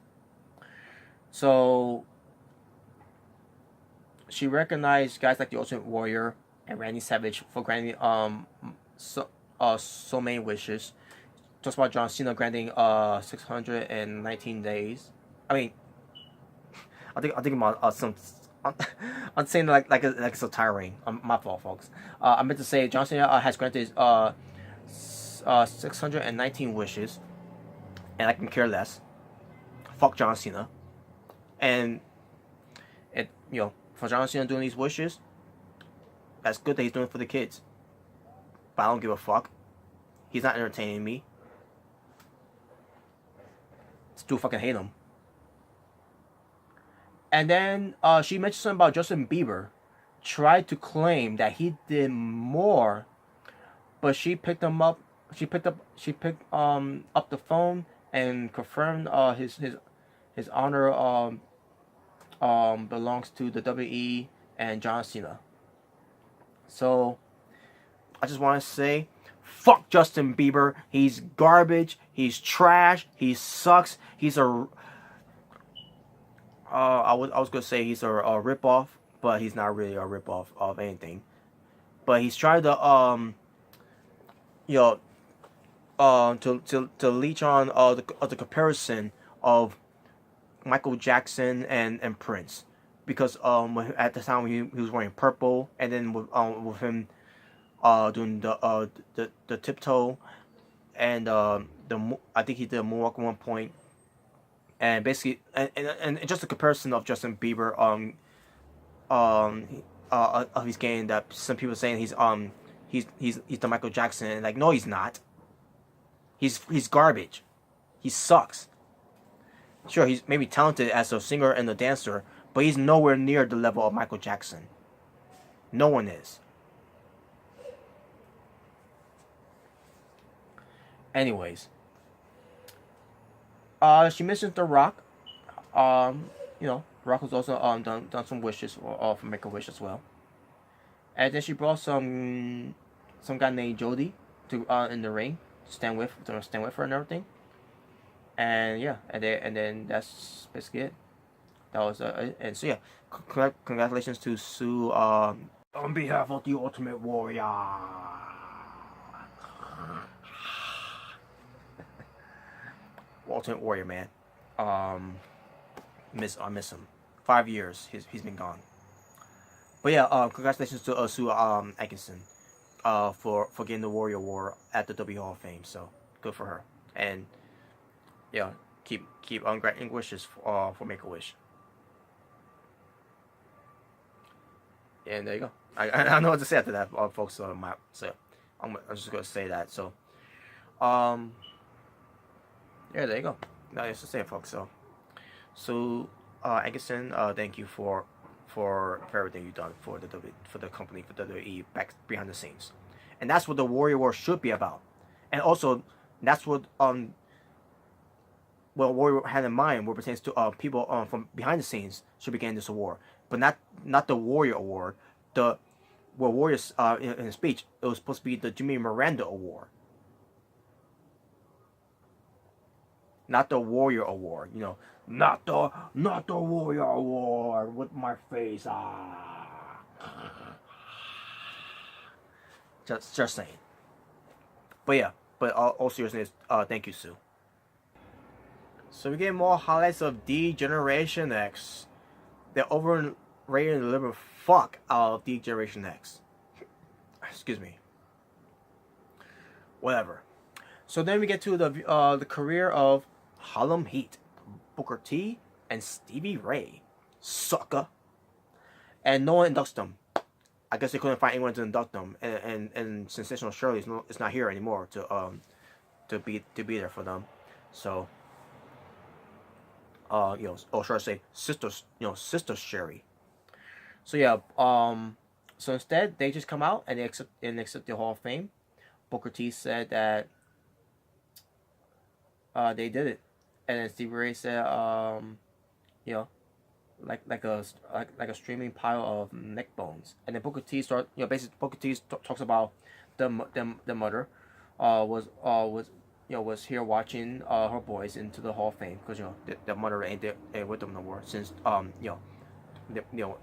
so she recognized guys like the Ultimate Warrior and Randy Savage for granting so many wishes. Talks about John Cena granting 619 days. I mean, I think about some. I'm saying like it's so tiring. My fault, folks. I meant to say John Cena has granted 619 wishes, and I can care less. Fuck John Cena, and for John Cena doing these wishes, that's good that he's doing it for the kids. But I don't give a fuck. He's not entertaining me. Still fucking hate him. And then she mentioned something about Justin Bieber. Tried to claim that he did more, but she picked him up. She picked up the phone and confirmed his honor belongs to the WWE and John Cena. So I just want to say, fuck Justin Bieber. He's garbage. He's trash. He sucks. He's a I was gonna say he's a ripoff, but he's not really a ripoff of anything. But he's trying to to leech on the comparison of Michael Jackson and Prince, because at the time he was wearing purple, and then with him doing the tiptoe, and I think he did a moonwalk at one point, and basically and just a comparison of Justin Bieber of his game, that some people saying he's the Michael Jackson, and like, no, he's not. He's garbage. He sucks. Sure, he's maybe talented as a singer and a dancer, but he's nowhere near the level of Michael Jackson. No one is. Anyways, she mentioned The Rock. Rock was also done some wishes for Make a Wish as well. And then she brought some guy named Jody to in the ring to stand with her and everything. And yeah, and then that's basically it. That was and so yeah, congratulations to Sue on behalf of the Ultimate Warrior. Ultimate Warrior, man. I miss him. 5 years he's been gone. But yeah, congratulations to Sue Atkinson for getting the Warrior Award at the W Hall of Fame. So good for her. And yeah, keep granting wishes for Make a Wish. And there you go. I don't know what to say after that, folks. So I'm just gonna say that. So yeah, there you go. Now just to say it, folks. So Atkinson, thank you for everything you've done for the company, for WWE, back behind the scenes. And that's what the Warrior War should be about. And also that's what Warrior had in mind, what pertains to people from behind the scenes should be getting this award, but not the Warrior Award. Warriors in his speech, it was supposed to be the Jimmy Miranda Award, not the Warrior Award. Not the Warrior Award with my face. Just saying. But yeah, all seriousness, thank you, Sue. So we get more highlights of D-Generation X. They're overrated and deliver fuck out of D-Generation X. Excuse me. Whatever. So then we get to the career of Harlem Heat, Booker T, and Stevie Ray. Sucker. And no one inducts them. I guess they couldn't find anyone to induct them, and Sensational Shirley is not here anymore to be there for them. So or should I say Sister Sherry. So yeah, so instead they just come out and they accept the Hall of Fame. Booker T said that they did it, and then Stevie Ray said like a streaming pile of neck bones. And then Booker T basically Booker T talks about the mother was here watching her boys into the Hall of Fame, because the mother ain't there with them no more since I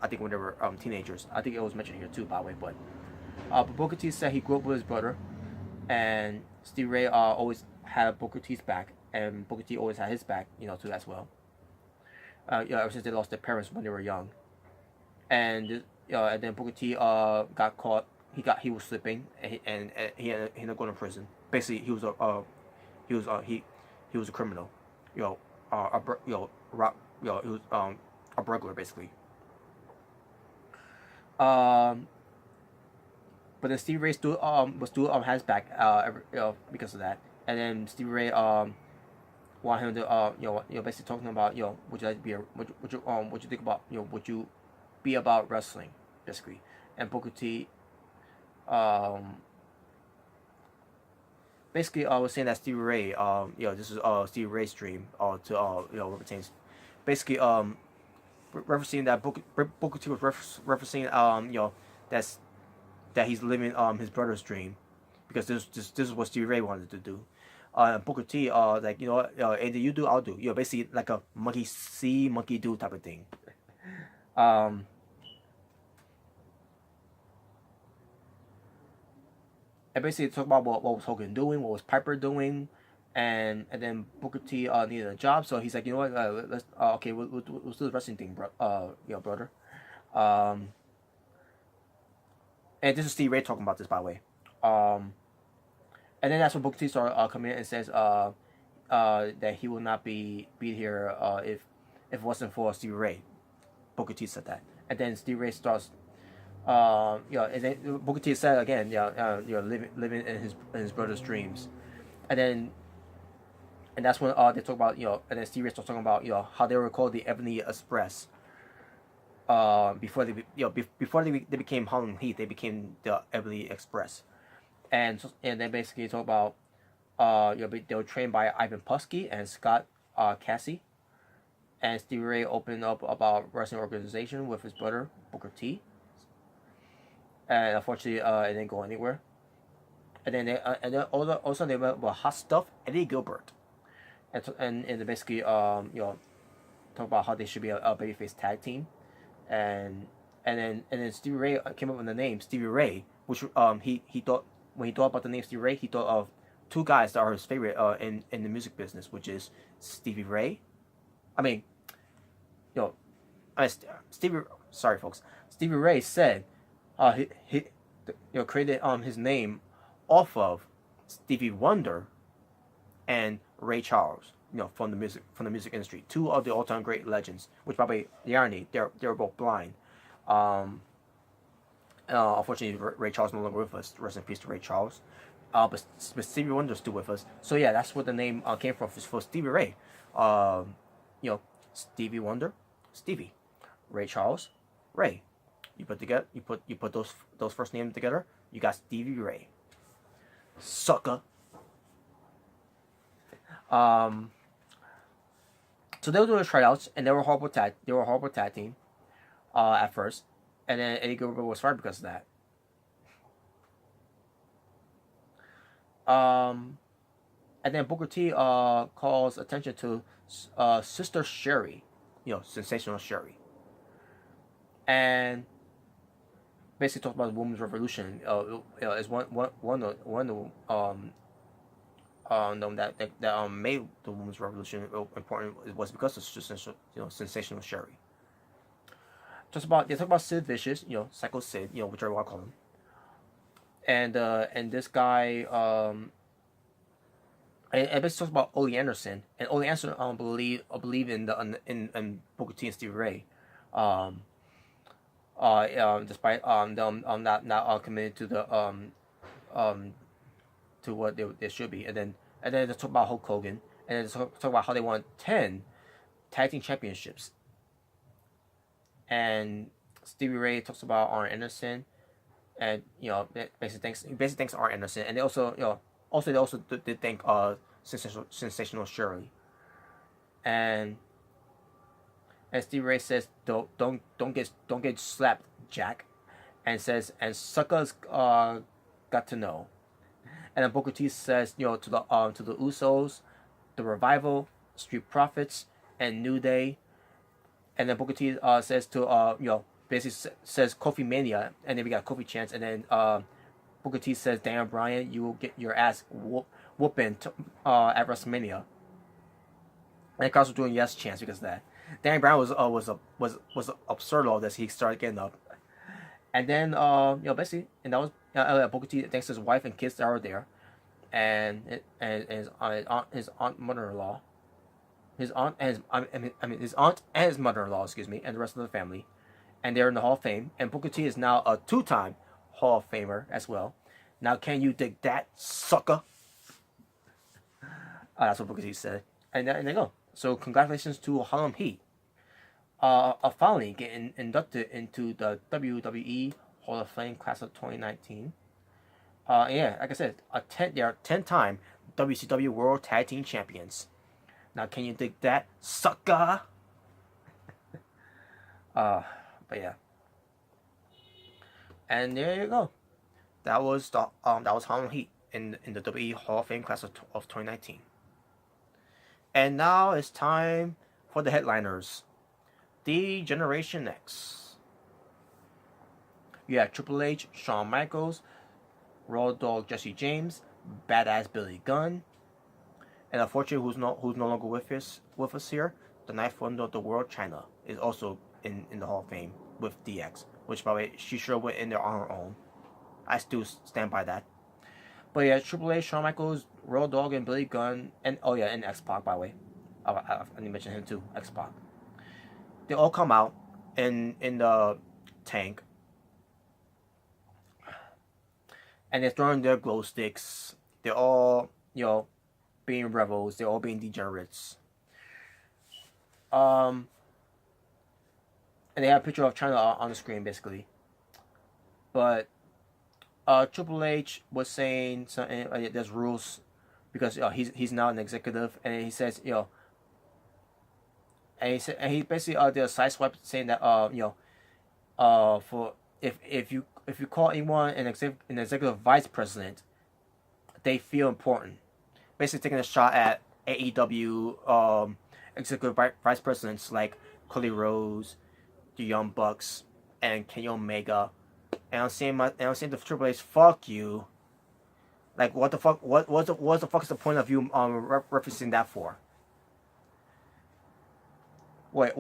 think when they were teenagers. I think it was mentioned here too, by the way. But Booker T said he grew up with his brother, and Stevie Ray always had Booker T's back, and Booker T always had his back, too, as well. Ever since they lost their parents when they were young, and then Booker T got caught. He was slipping, and he ended up going to prison. Basically, he he was a criminal, he was a burglar basically. Um, but then Stevie Ray had his back because of that, and then Stevie Ray want him to basically talking about would you like to be a would you think about would you be about wrestling basically, and Booker T basically was saying that Stevie Ray this is Stevie Ray's dream to what pertains basically referencing that Booker T was referencing that's that he's living his brother's dream because this is what Stevie Ray wanted to do. Booker T, like either you do, I'll do. Basically like a monkey see, monkey do type of thing. And basically talk about what was Hogan doing, what was Piper doing, and then Booker T needed a job, so he's like, you know what, let's okay, we'll do the wrestling thing, brother. And this is Stevie Ray talking about this, by the way. And then that's when Booker T started coming in and says that he will not be here if it wasn't for Stevie Ray. Booker T said that, and then Stevie Ray starts, and then Booker T said again, living in his brother's dreams, and that's when they talk about and then Stevie Ray starts talking about how they were called the Ebony Express. Before they became Harlem Heat, they became the Ebony Express. And they basically talk about they were trained by Ivan Putski and Scott Cassie, and Stevie Ray opened up about wrestling organization with his brother Booker T, and unfortunately it didn't go anywhere. And then also they went with Hot Stuff Eddie Gilbert, and they basically talk about how they should be a babyface tag team, and then Stevie Ray came up with the name Stevie Ray, which he thought. When he thought about the name Stevie Ray, he thought of two guys that are his favorite in the music business, which is Stevie Ray. Stevie. Sorry, folks. Stevie Ray said he created his name off of Stevie Wonder and Ray Charles. From the music industry, two of the all-time great legends. Which probably the irony, they're both blind. Unfortunately, Ray Charles no longer with us. Rest in peace to Ray Charles. But Stevie Wonder's still with us. So yeah, that's where the name came from for Stevie Ray. Stevie Wonder, Stevie, Ray Charles, Ray. You put those first names together, you got Stevie Ray. Sucker. So they were doing tryouts, and they were a horrible tag team at first. And then Eddie Gilbert was fired because of that. And then Booker T calls attention to Sister Sherry, Sensational Sherry, and basically talks about the women's revolution. As one that made the women's revolution important. It was because of Sensational Sherry. They talk about Sid Vicious, Psycho Sid, whichever one I call him, and this guy, and basically talks about Ole Anderson, and Ole Anderson believe in Booker T and Stevie Ray, despite them not committed to the to what they should be, and then they talk about Hulk Hogan, and then they talk about how they won 10 tag team championships. And Stevie Ray talks about Arn Anderson, and basically thanks Arn Anderson, and they also did thank Sensational Shirley, and Stevie Ray says don't get slapped, Jack, and says and suckers got to know, and then Booker T says to the Usos, the Revival, Street Profits, and New Day. And then Booker T says to basically says Kofi Mania, and then we got Kofi chants, and then Booker T says Daniel Bryan, you will get your ass whooping at WrestleMania. And Carlos was doing yes chants because of that. Daniel Bryan was absurd all this. He started getting up, and then basically, and that was Booker T thanks to his wife and kids that were there, and his aunt mother-in-law, his aunt and his his aunt and his mother-in-law, excuse me, and the rest of the family, and they're in the Hall of Fame. And Booker T is now a two-time Hall of Famer as well. Now, can you dig that, sucker? That's what Booker T said. And there you go. So congratulations to Harlem Heat, finally getting inducted into the WWE Hall of Fame class of 2019. Yeah, like I said, they are 10-time WCW World Tag Team Champions. Now, can you dig that, sucker? But yeah, and there you go. That was Harlem Heat in the WWE Hall of Fame class of 2019. And now it's time for the headliners. The Generation X. You have Triple H, Shawn Michaels, Raw Dog Jesse James, Badass Billy Gunn, and unfortunately, who's no longer with us here, the Ninth Wonder of the World, Chyna, is also in the Hall of Fame with DX, which by the way, she sure went in there on her own. I still stand by that. But yeah, Triple H, Shawn Michaels, Raw Dog, and Billy Gunn, and and X-Pac, by the way. I need to mention him too, X-Pac. They all come out in the tank, and they're throwing their glow sticks. They're all, being rebels. They're all being degenerates. And they have a picture of Chyna on the screen, basically. But Triple H was saying something. There's rules because he's now an executive, and he says and he basically did a side swipe saying that for if you call anyone an executive vice president, they feel important. Basically taking a shot at AEW executive vice presidents like Cody Rhodes, the Young Bucks, and Kenny Omega. And I'm saying to Triple H, fuck you. Like, what the fuck? What the fuck is the point of you referencing that for? Wait,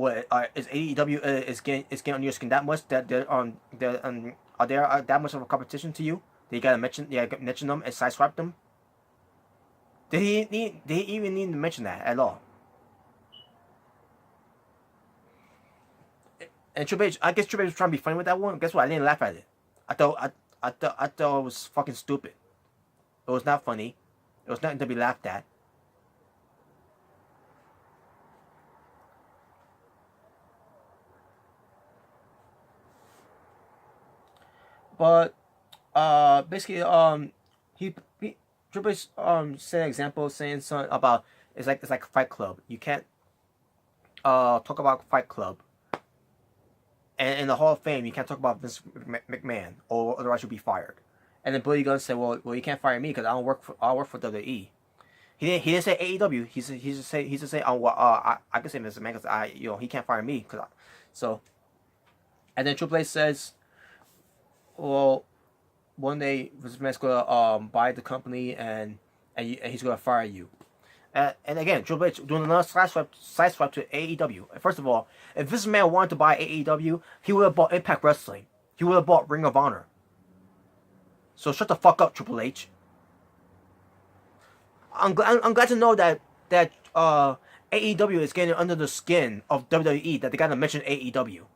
is AEW is getting on your skin that much that are they that much of a competition to you? That you gotta mention them and sideswipe them? Did he even need to mention that at all? And Triple H, I guess Triple H was trying to be funny with that one. Guess what? I didn't laugh at it. I thought it was fucking stupid. It was not funny. It was nothing to be laughed at. But basically, he Triple H said an example saying something about it's like Fight Club. You can't talk about Fight Club. And in the Hall of Fame, you can't talk about Vince McMahon, or otherwise you'll be fired. And then Billy Gunn said, "Well, you can't fire me because I work for WWE." He didn't say AEW. He just say I can say Vince McMahon because he can't fire me so. And then Triple H says, "Well, one day Vince McMahon's gonna buy the company and he's gonna fire you." And again, Triple H doing another side swipe to AEW. First of all, if this man wanted to buy AEW, he would have bought Impact Wrestling. He would have bought Ring of Honor. So shut the fuck up, Triple H. I'm glad to know that AEW is getting under the skin of WWE, that they gotta mention AEW.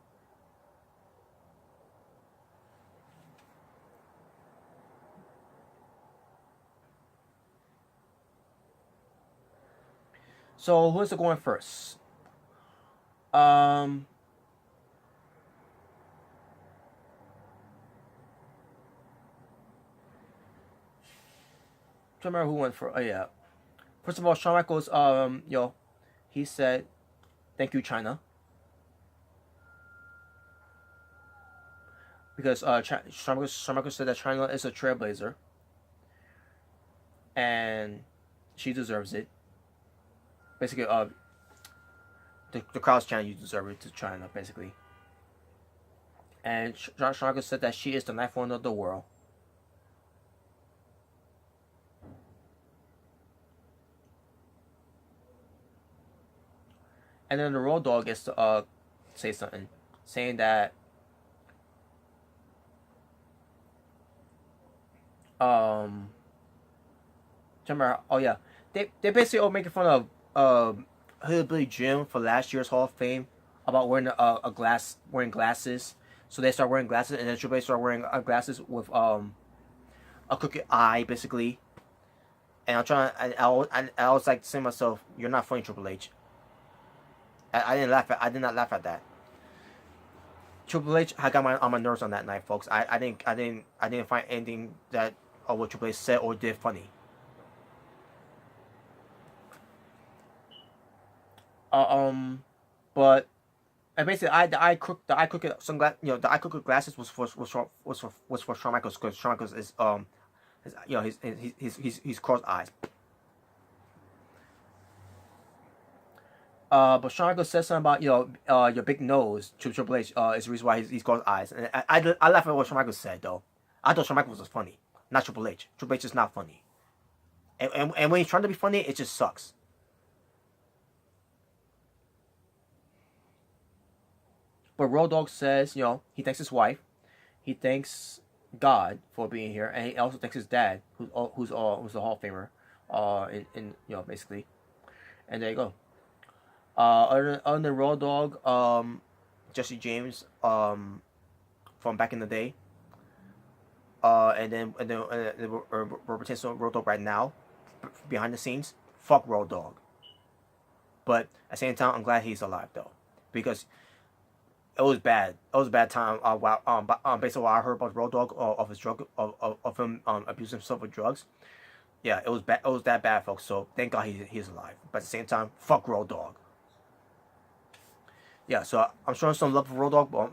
So who's going first? I don't remember who went first. Oh yeah. First of all, Shawn Michaels, he said, "Thank you, Chyna," because Shawn Michaels said that Chyna is a trailblazer, and she deserves it. Basically, the crowd's chanting, "You deserve it," to Chyna, basically. And Shawn Michaels said that she is the ninth wonder of the world. And then the Road Dogg gets to say something, saying that September. Oh yeah, they basically all making fun of Hillbilly Jim for last year's Hall of Fame about wearing wearing glasses. So they start wearing glasses, and then Triple H start wearing glasses with a crooked eye, basically. And I'm trying. I was like saying to myself, "You're not funny, Triple H." I didn't laugh at. I did not laugh at that. Triple H, I got on my nerves on that night, folks. I didn't find anything that what Triple H said or did funny. But and basically, the eye crooked sunglass, the eye crooked glasses was for Shawn Michaels, because Shawn Michaels is he's crossed eyes. But Shawn Michaels says something about your big nose to Triple H is the reason why he's crossed eyes, and I laugh at what Shawn Michaels said though. I thought Shawn Michaels was funny, not Triple H. Triple H is not funny, and when he's trying to be funny, it just sucks. But Road Dogg says, he thanks his wife, he thanks God for being here, and he also thanks his dad, who's a Hall of Famer, basically. And there you go. Other than Road Dogg, Jesse James, from back in the day, and then represents Road Dogg right now, behind the scenes. Fuck Road Dogg. But at the same time, I'm glad he's alive though, because it was bad. It was a bad time. Based on what I heard about Road Dogg, of his drug, of him abusing himself with drugs. Yeah, it was bad. It was that bad, folks. So thank God he's alive. But at the same time, fuck Road Dogg. Yeah, so I'm showing some love for Road Dogg, but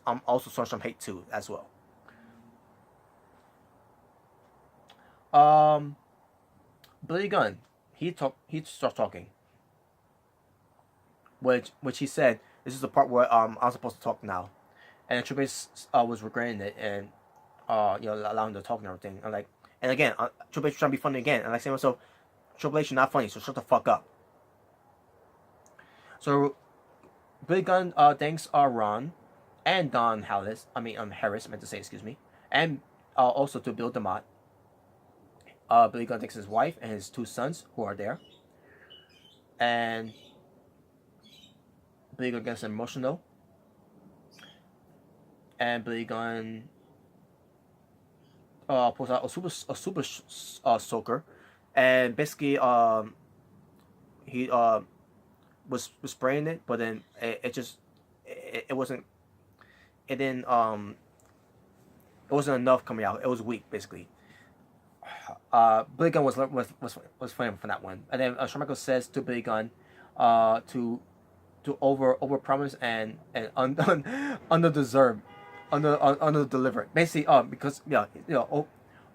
I'm also showing some hate too as well. Billy Gunn, he starts talking, which he said, this is the part where I'm supposed to talk now, and Triple H was regretting it, and allowing the talk and everything. And again, Triple H trying to be funny again, and saying to myself, Triple H, you're not funny, so shut the fuck up. So Billy Gunn thanks Ron and Don Harris. Harris meant to say, excuse me, and also to Bill DeMott. Billy Gunn thanks his wife and his 2 sons who are there, and Billy Gunn gets emotional, and Billy Gunn pulls out a super soaker, and basically he was spraying it, but then it wasn't enough coming out. It was weak, basically. Billy Gunn was funny for that one, and then Shawn Michaels says to Billy Gunn to over promise and under deliver, basically, because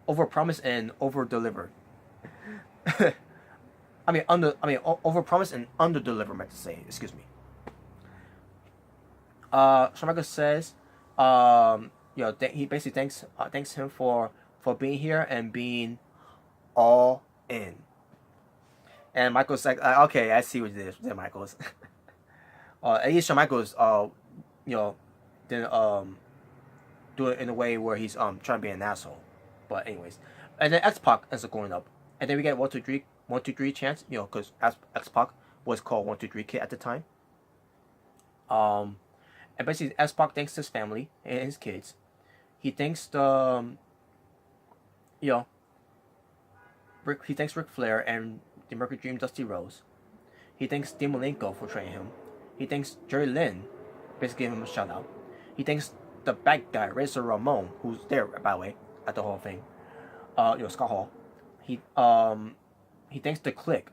over promise and over deliver. Over promise and under deliver, meant to say, excuse me. Shawn Michaels says, he basically thanks him for being here and being all in. And Michael's like, okay, I see what you did there, Michaels. At least Shawn Michaels, didn't do it in a way where he's trying to be an asshole. But anyways, and then X-Pac ends up going up, and then we get 1 2 3 chants, because X-Pac was called 1 2 3 Kid at the time. And basically X-Pac thanks his family and his kids. He thanks he thanks Ric Flair and the American Dream Dusty Rhodes. He thanks Dean Malenko for training him. He thanks Jerry Lynn, basically giving him a shout out. He thanks the bad guy, Razor Ramon, who's there, by the way, at the Hall of Fame. Scott Hall. He thanks the Click.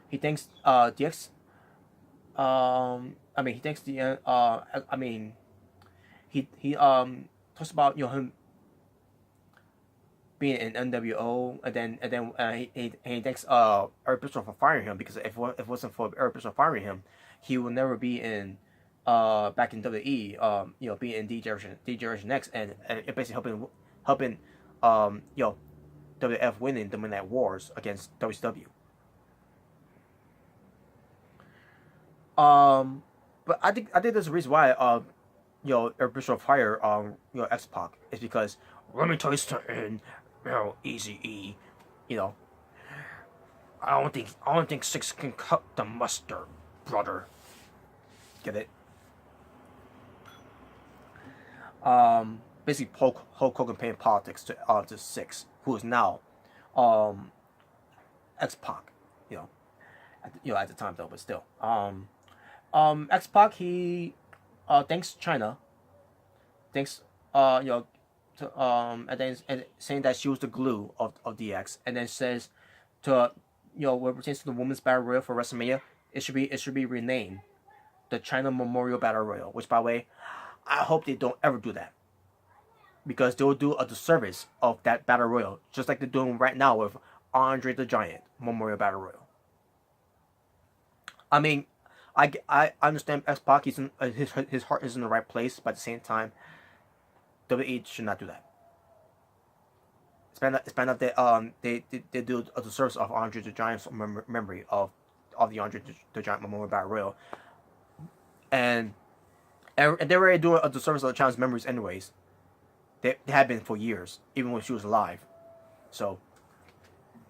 He thanks DX. He thanks the he talks about him being in NWO, and then he thanks Eric Bischoff for firing him, because if it wasn't for Eric Bischoff firing him, he would never be in back in WWE, being in D Generation X, and it basically helping WF winning the Midnight Wars against WCW. But I think there's a reason why Eric Bischoff hired X-Pac is because, let me tell you something, Easy E, I don't think six can cut the mustard, brother. Get it? Basically Hulk Hogan paying politics to Six, who is now X-Pac, you know, at the time though, but still. X-Pac, he thanks China, thanks and then saying that she was the glue of DX, and then says to what pertains to the women's battle royal for WrestleMania, it should be renamed the China Memorial Battle Royal, which by the way, I hope they don't ever do that, because they will do a disservice of that Battle Royal, just like they're doing right now with Andre the Giant Memorial Battle Royal. I mean, I understand X-Pac, his heart is in the right place, but at the same time, WWE should not do that. It's bad that they do a disservice of Andre the Giant's memory of the Andre the Giant Memorial Battle Royal, and they're already doing a disservice of the child's memories anyways. They have been for years, even when she was alive. So,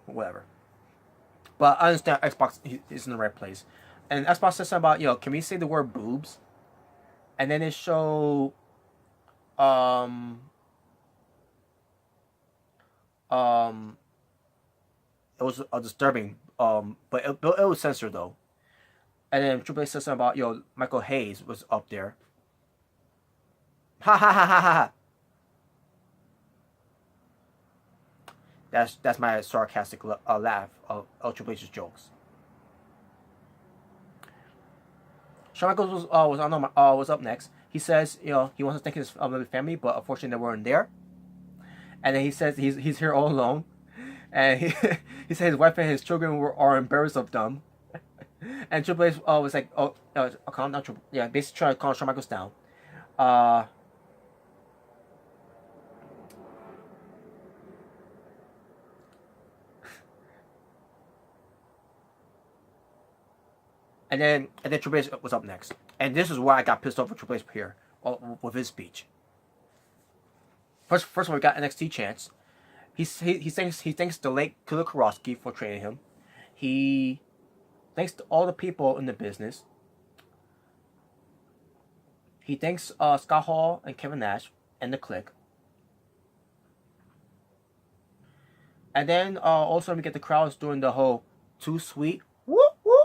whatever. But I understand Xbox is in the right place. And Xbox says something about, can we say the word boobs? And then they show, it was disturbing, but it was censored though. And then Triple H says something about, Michael Hayes was up there. Ha ha ha ha ha. That's my sarcastic laugh of Triple H's jokes. Shawn Michaels was up next. He says he wants to thank his family, but unfortunately they weren't there. And then he says he's here all alone, and he said his wife and his children are embarrassed of them. And Triple H was like, basically trying to calm Shawn Michaels down. And then Triple H was up next. And this is why I got pissed off with Triple H here with his speech. First of all, we got NXT chance. He thanks the late Killer Karofsky for training him. He thanks to all the people in the business. He thanks Scott Hall and Kevin Nash and the Clique. And then also we get the crowds doing the whole too sweet, woo woo,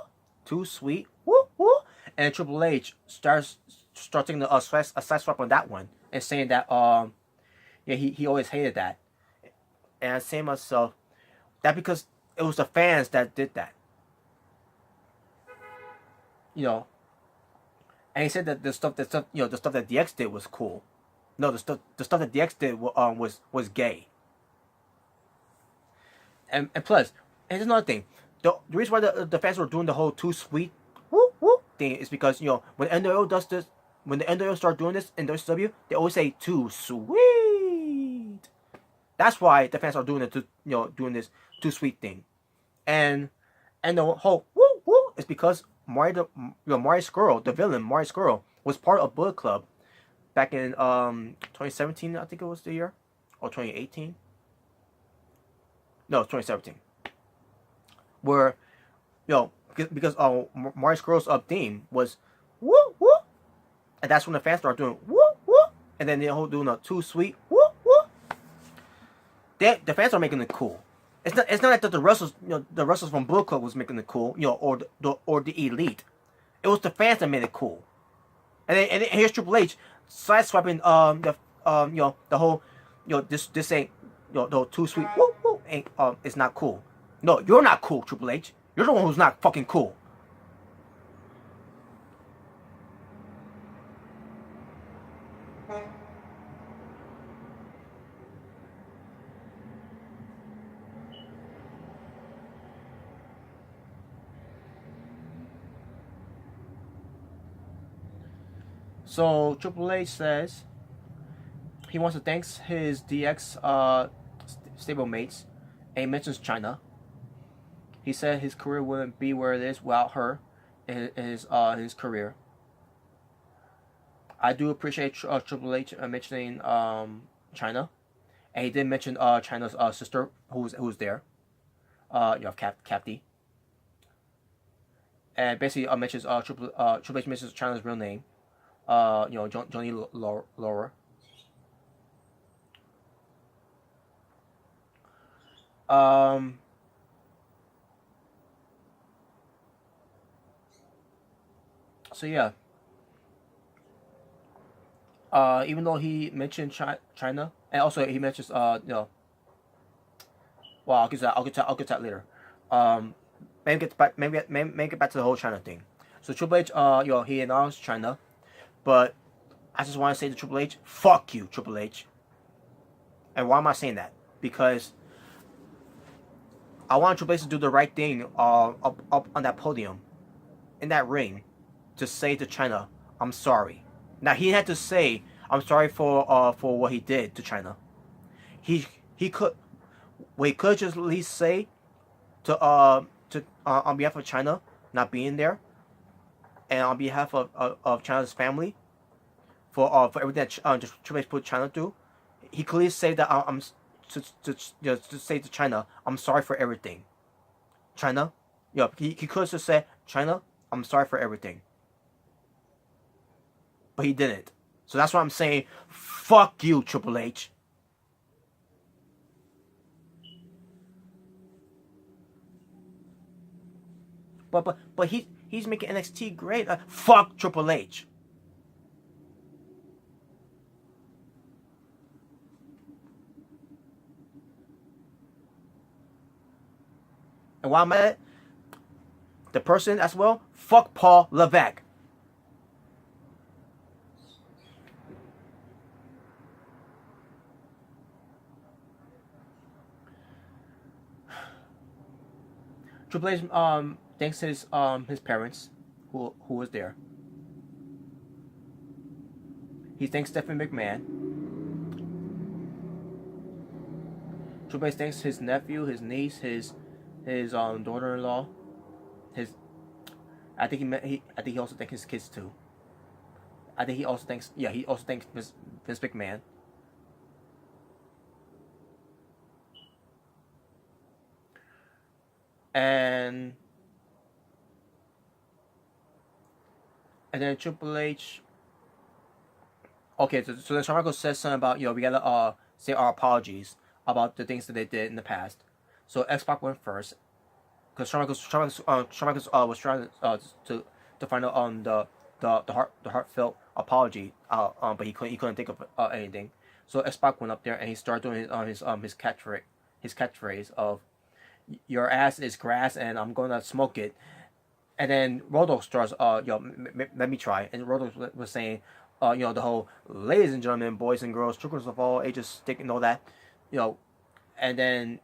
too sweet, woo woo, and Triple H starting the side swap on that one and saying that he always hated that, and I say to myself that because it was the fans that did that, and he said that the stuff that DX did was cool. No, the stuff that DX did was gay. And plus, and there's another thing. The reason why the fans were doing the whole too sweet whoop whoop thing is because when NWO does this, when the NWO start doing this in WCW, they always say too sweet. That's why the fans are doing doing this too sweet thing, and the whole whoop whoop is because Marty Scurll, the villain Marty Scurll, was part of Bullet Club back in 2017, I think it was the year, or 2018. No, it's 2017. Where, because Marty Scurll's theme was woo woo, and that's when the fans started doing woo woo, and then they're doing a too sweet woo woo. The fans are making it cool. It's not like the wrestlers from Bullet Club was making it cool, or the Elite. It was the fans that made it cool. And then here's Triple H sideswiping the whole this ain't the too sweet woo woo ain't it's not cool. No, you're not cool, Triple H. You're the one who's not fucking cool. So Triple H says he wants to thank his DX stablemates, and he mentions China. He said his career wouldn't be where it is without her in his career. I do appreciate Triple H mentioning China, and he did mention China's sister who's there. Capty. and basically mentions Triple H mentions Chyna's real name, Johnny Laura. Um, so yeah, even though he mentioned Chyna, and also he mentions well, I'll get to that later. Um, maybe get back to the whole Chyna thing. So Triple H, he announced Chyna, but I just want to say to Triple H, fuck you, Triple H. And why am I saying that? Because I want Triple H to do the right thing, up on that podium, in that ring, to say to Chyna, I'm sorry. Now he had to say, I'm sorry for what he did to Chyna. He could, what he could just at least say to on behalf of Chyna not being there, and on behalf of Chyna's family, for everything that Triple H put Chyna through, he could at least say that I'm to say to Chyna, I'm sorry for everything. Chyna, he could just say, Chyna, I'm sorry for everything, but he didn't. So that's why I'm saying, fuck you, Triple H. But he's making NXT great. Fuck Triple H. And while I'm at it, the person as well, fuck Paul Levesque. Triple H thanks his parents who was there. He thanks Stephanie McMahon. Triple H thanks his nephew, his niece, his daughter-in-law. His I think he also thanks his kids too. I think he also thanks Vince McMahon. And then Triple H. Okay, so then Shawn Michaels says something about we gotta say our apologies about the things that they did in the past. So X-Pac went first because Shawn Michaels was trying to find out the heartfelt apology, but he couldn't think of anything. So X-Pac went up there and he started doing his catchphrase of your ass is grass and I'm gonna smoke it. And then Rodo starts, let me try. And Rodo was saying, the whole ladies and gentlemen, boys and girls, troopers of all ages, stick and all that, and then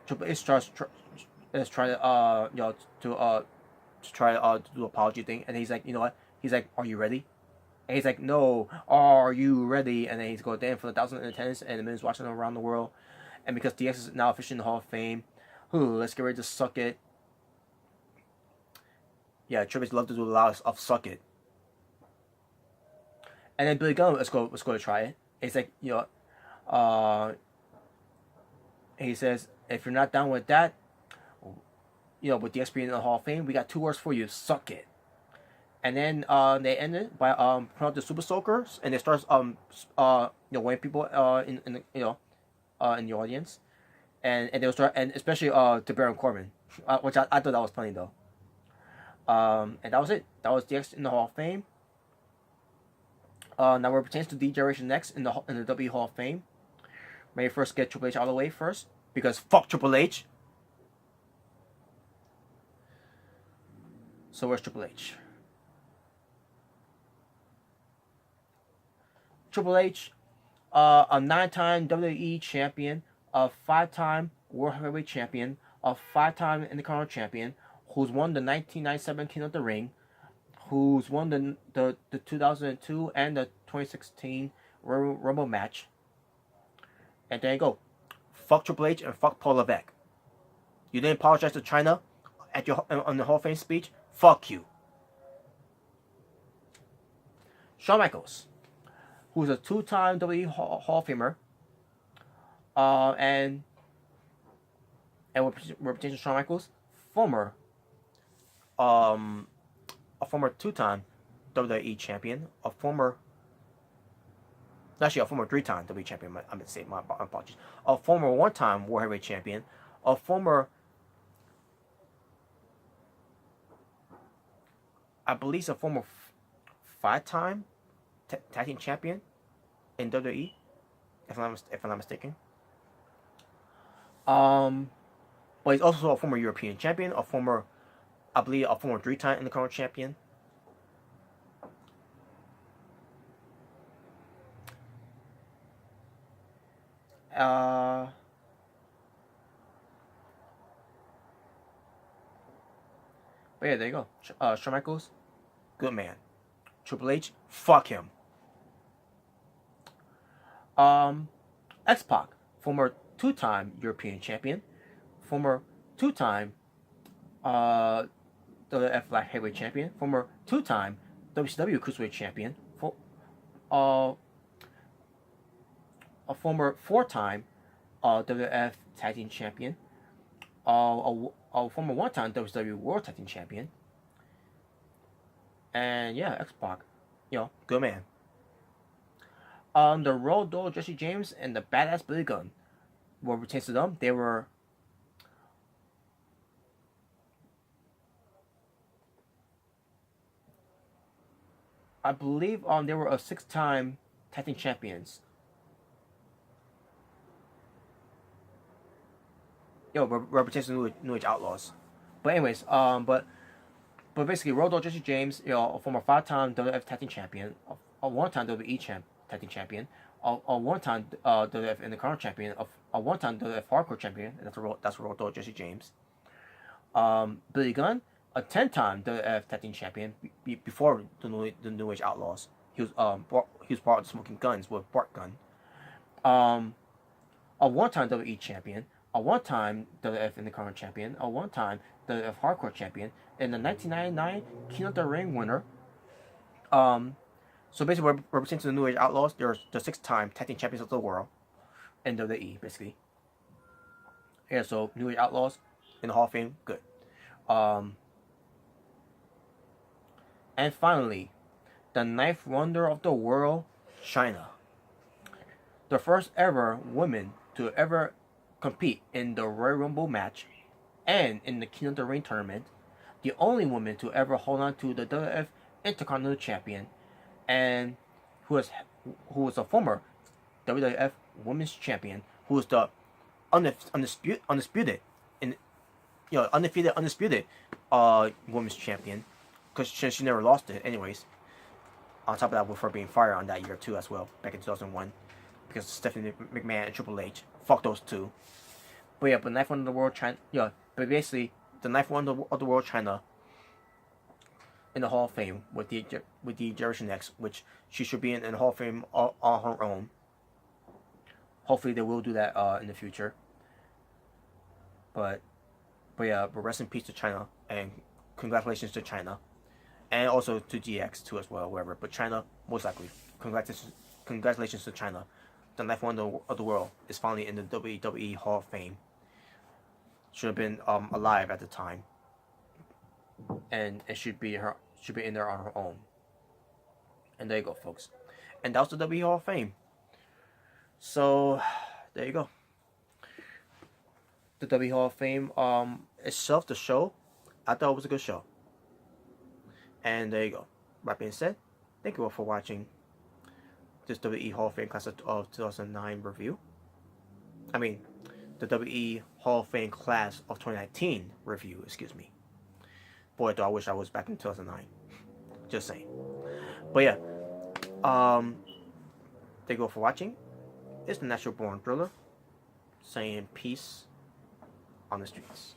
Triple H starts trying to try to do apology thing, and he's like, you know what? He's like, are you ready? And he's like, no, are you ready? And then he's going down for the 1,000 in attendance and the millions watching around the world. And because DX is now officially in the Hall of Fame, let's get ready to suck it. Yeah, Triple H loved to do a lot of suck it. And then Billy Gunn, let's go to try it. And he's like, he says, if you're not down with that, with DX being in the Hall of Fame, we got 2 words for you: suck it. And then they end it by putting out the Super Soakers, and they start weighing people in the audience, and they'll start, and especially to Baron Corbin, which I thought that was funny though. And that was it. That was DX in the Hall of Fame. Now where it pertains to D-Generation X in the WWE Hall of Fame, may first get Triple H out of the way first, because fuck Triple H. So where's Triple H? Triple H, a 9-time WWE champion, a 5-time World Heavyweight champion, a 5-time Intercontinental champion, who's won the 1997 King of the Ring, who's won the 2002 and the 2016 Royal Rumble match. And there you go. Fuck Triple H and fuck Paul Levesque. You didn't apologize to Chyna on the Hall of Fame speech? Fuck you. Shawn Michaels, who's a 2-time WWE Hall of Famer, and representation Shawn Michaels, former um a former two-time WWE champion, a former actually a former three-time WWE champion. I'm gonna say my apologies. A former one-time World Heavyweight champion, a former I believe a former five-time tag team champion in WWE, if I'm not mistaken. But he's also a former European champion, a former, I believe, a former three-time Intercontinental champion. But yeah, there you go. Shawn Michaels, good man. Triple H, fuck him. X-Pac, former two-time European champion, former two-time WWF Light Heavyweight champion, former two-time WCW Cruiserweight champion, a former four-time WWF Tag Team champion, a former one-time WCW World Tag Team champion, and yeah, X-Pac, good man. The Road Dogg Jesse James and the Badass Billy Gunn were retained to them. They were I believe they were a six-time tag team champions. Representing New Age Outlaws. But anyways, but basically, Road Dogg Jesse James, a former five-time WWF tag team champion, a one-time WWE tag team champion, a one-time WWF Intercontinental champion, a one-time WWF Hardcore champion, and that's Road Dogg Jesse James. Billy Gunn, a 10-time WWF tag team champion before the New Age Outlaws. He was part of the Smoking Guns with Bart Gunn. A one-time WWE champion, a one-time WWF Intercontinental champion, a one-time WWF Hardcore champion, and the 1999 King of the Ring winner. So basically, representing the New Age Outlaws, they're the six-time tag team champions of the world in WWE, basically. Yeah, so New Age Outlaws in the Hall of Fame, good. And finally, the ninth wonder of the world, Chyna. The first ever woman to ever compete in the Royal Rumble match and in the King of the Ring tournament. The only woman to ever hold on to the WWF Intercontinental Champion, and who was a former WWF Women's Champion, who was the undisputed Women's Champion, because she never lost it anyways. On top of that, with her being fired on that year too as well, back in 2001, because Stephanie McMahon and Triple H, fuck those two. But yeah, but ninth wonder of the world, Chyna. Yeah, but basically the ninth wonder of the world, Chyna, in the Hall of Fame with the Generation X, which she should be in the Hall of Fame on her own. Hopefully they will do that in the future. But yeah, but rest in peace to Chyna, and congratulations to Chyna, and also to GX too as well, wherever. But Chyna, most likely, congratulations to Chyna. The ninth wonder of the world is finally in the WWE Hall of Fame. Should have been alive at the time, and it should be in there on her own. And there you go, folks. And that was the WWE Hall of Fame. So there you go. The WWE Hall of Fame itself, the show, I thought it was a good show. And there you go. That being said, thank you all for watching this WWE Hall of Fame class of 2009 review. I mean, the WWE Hall of Fame class of 2019 review, excuse me. Boy, do I wish I was back in 2009. Just saying. But yeah, thank you all for watching. It's the Natural Born Thriller, saying peace on the streets.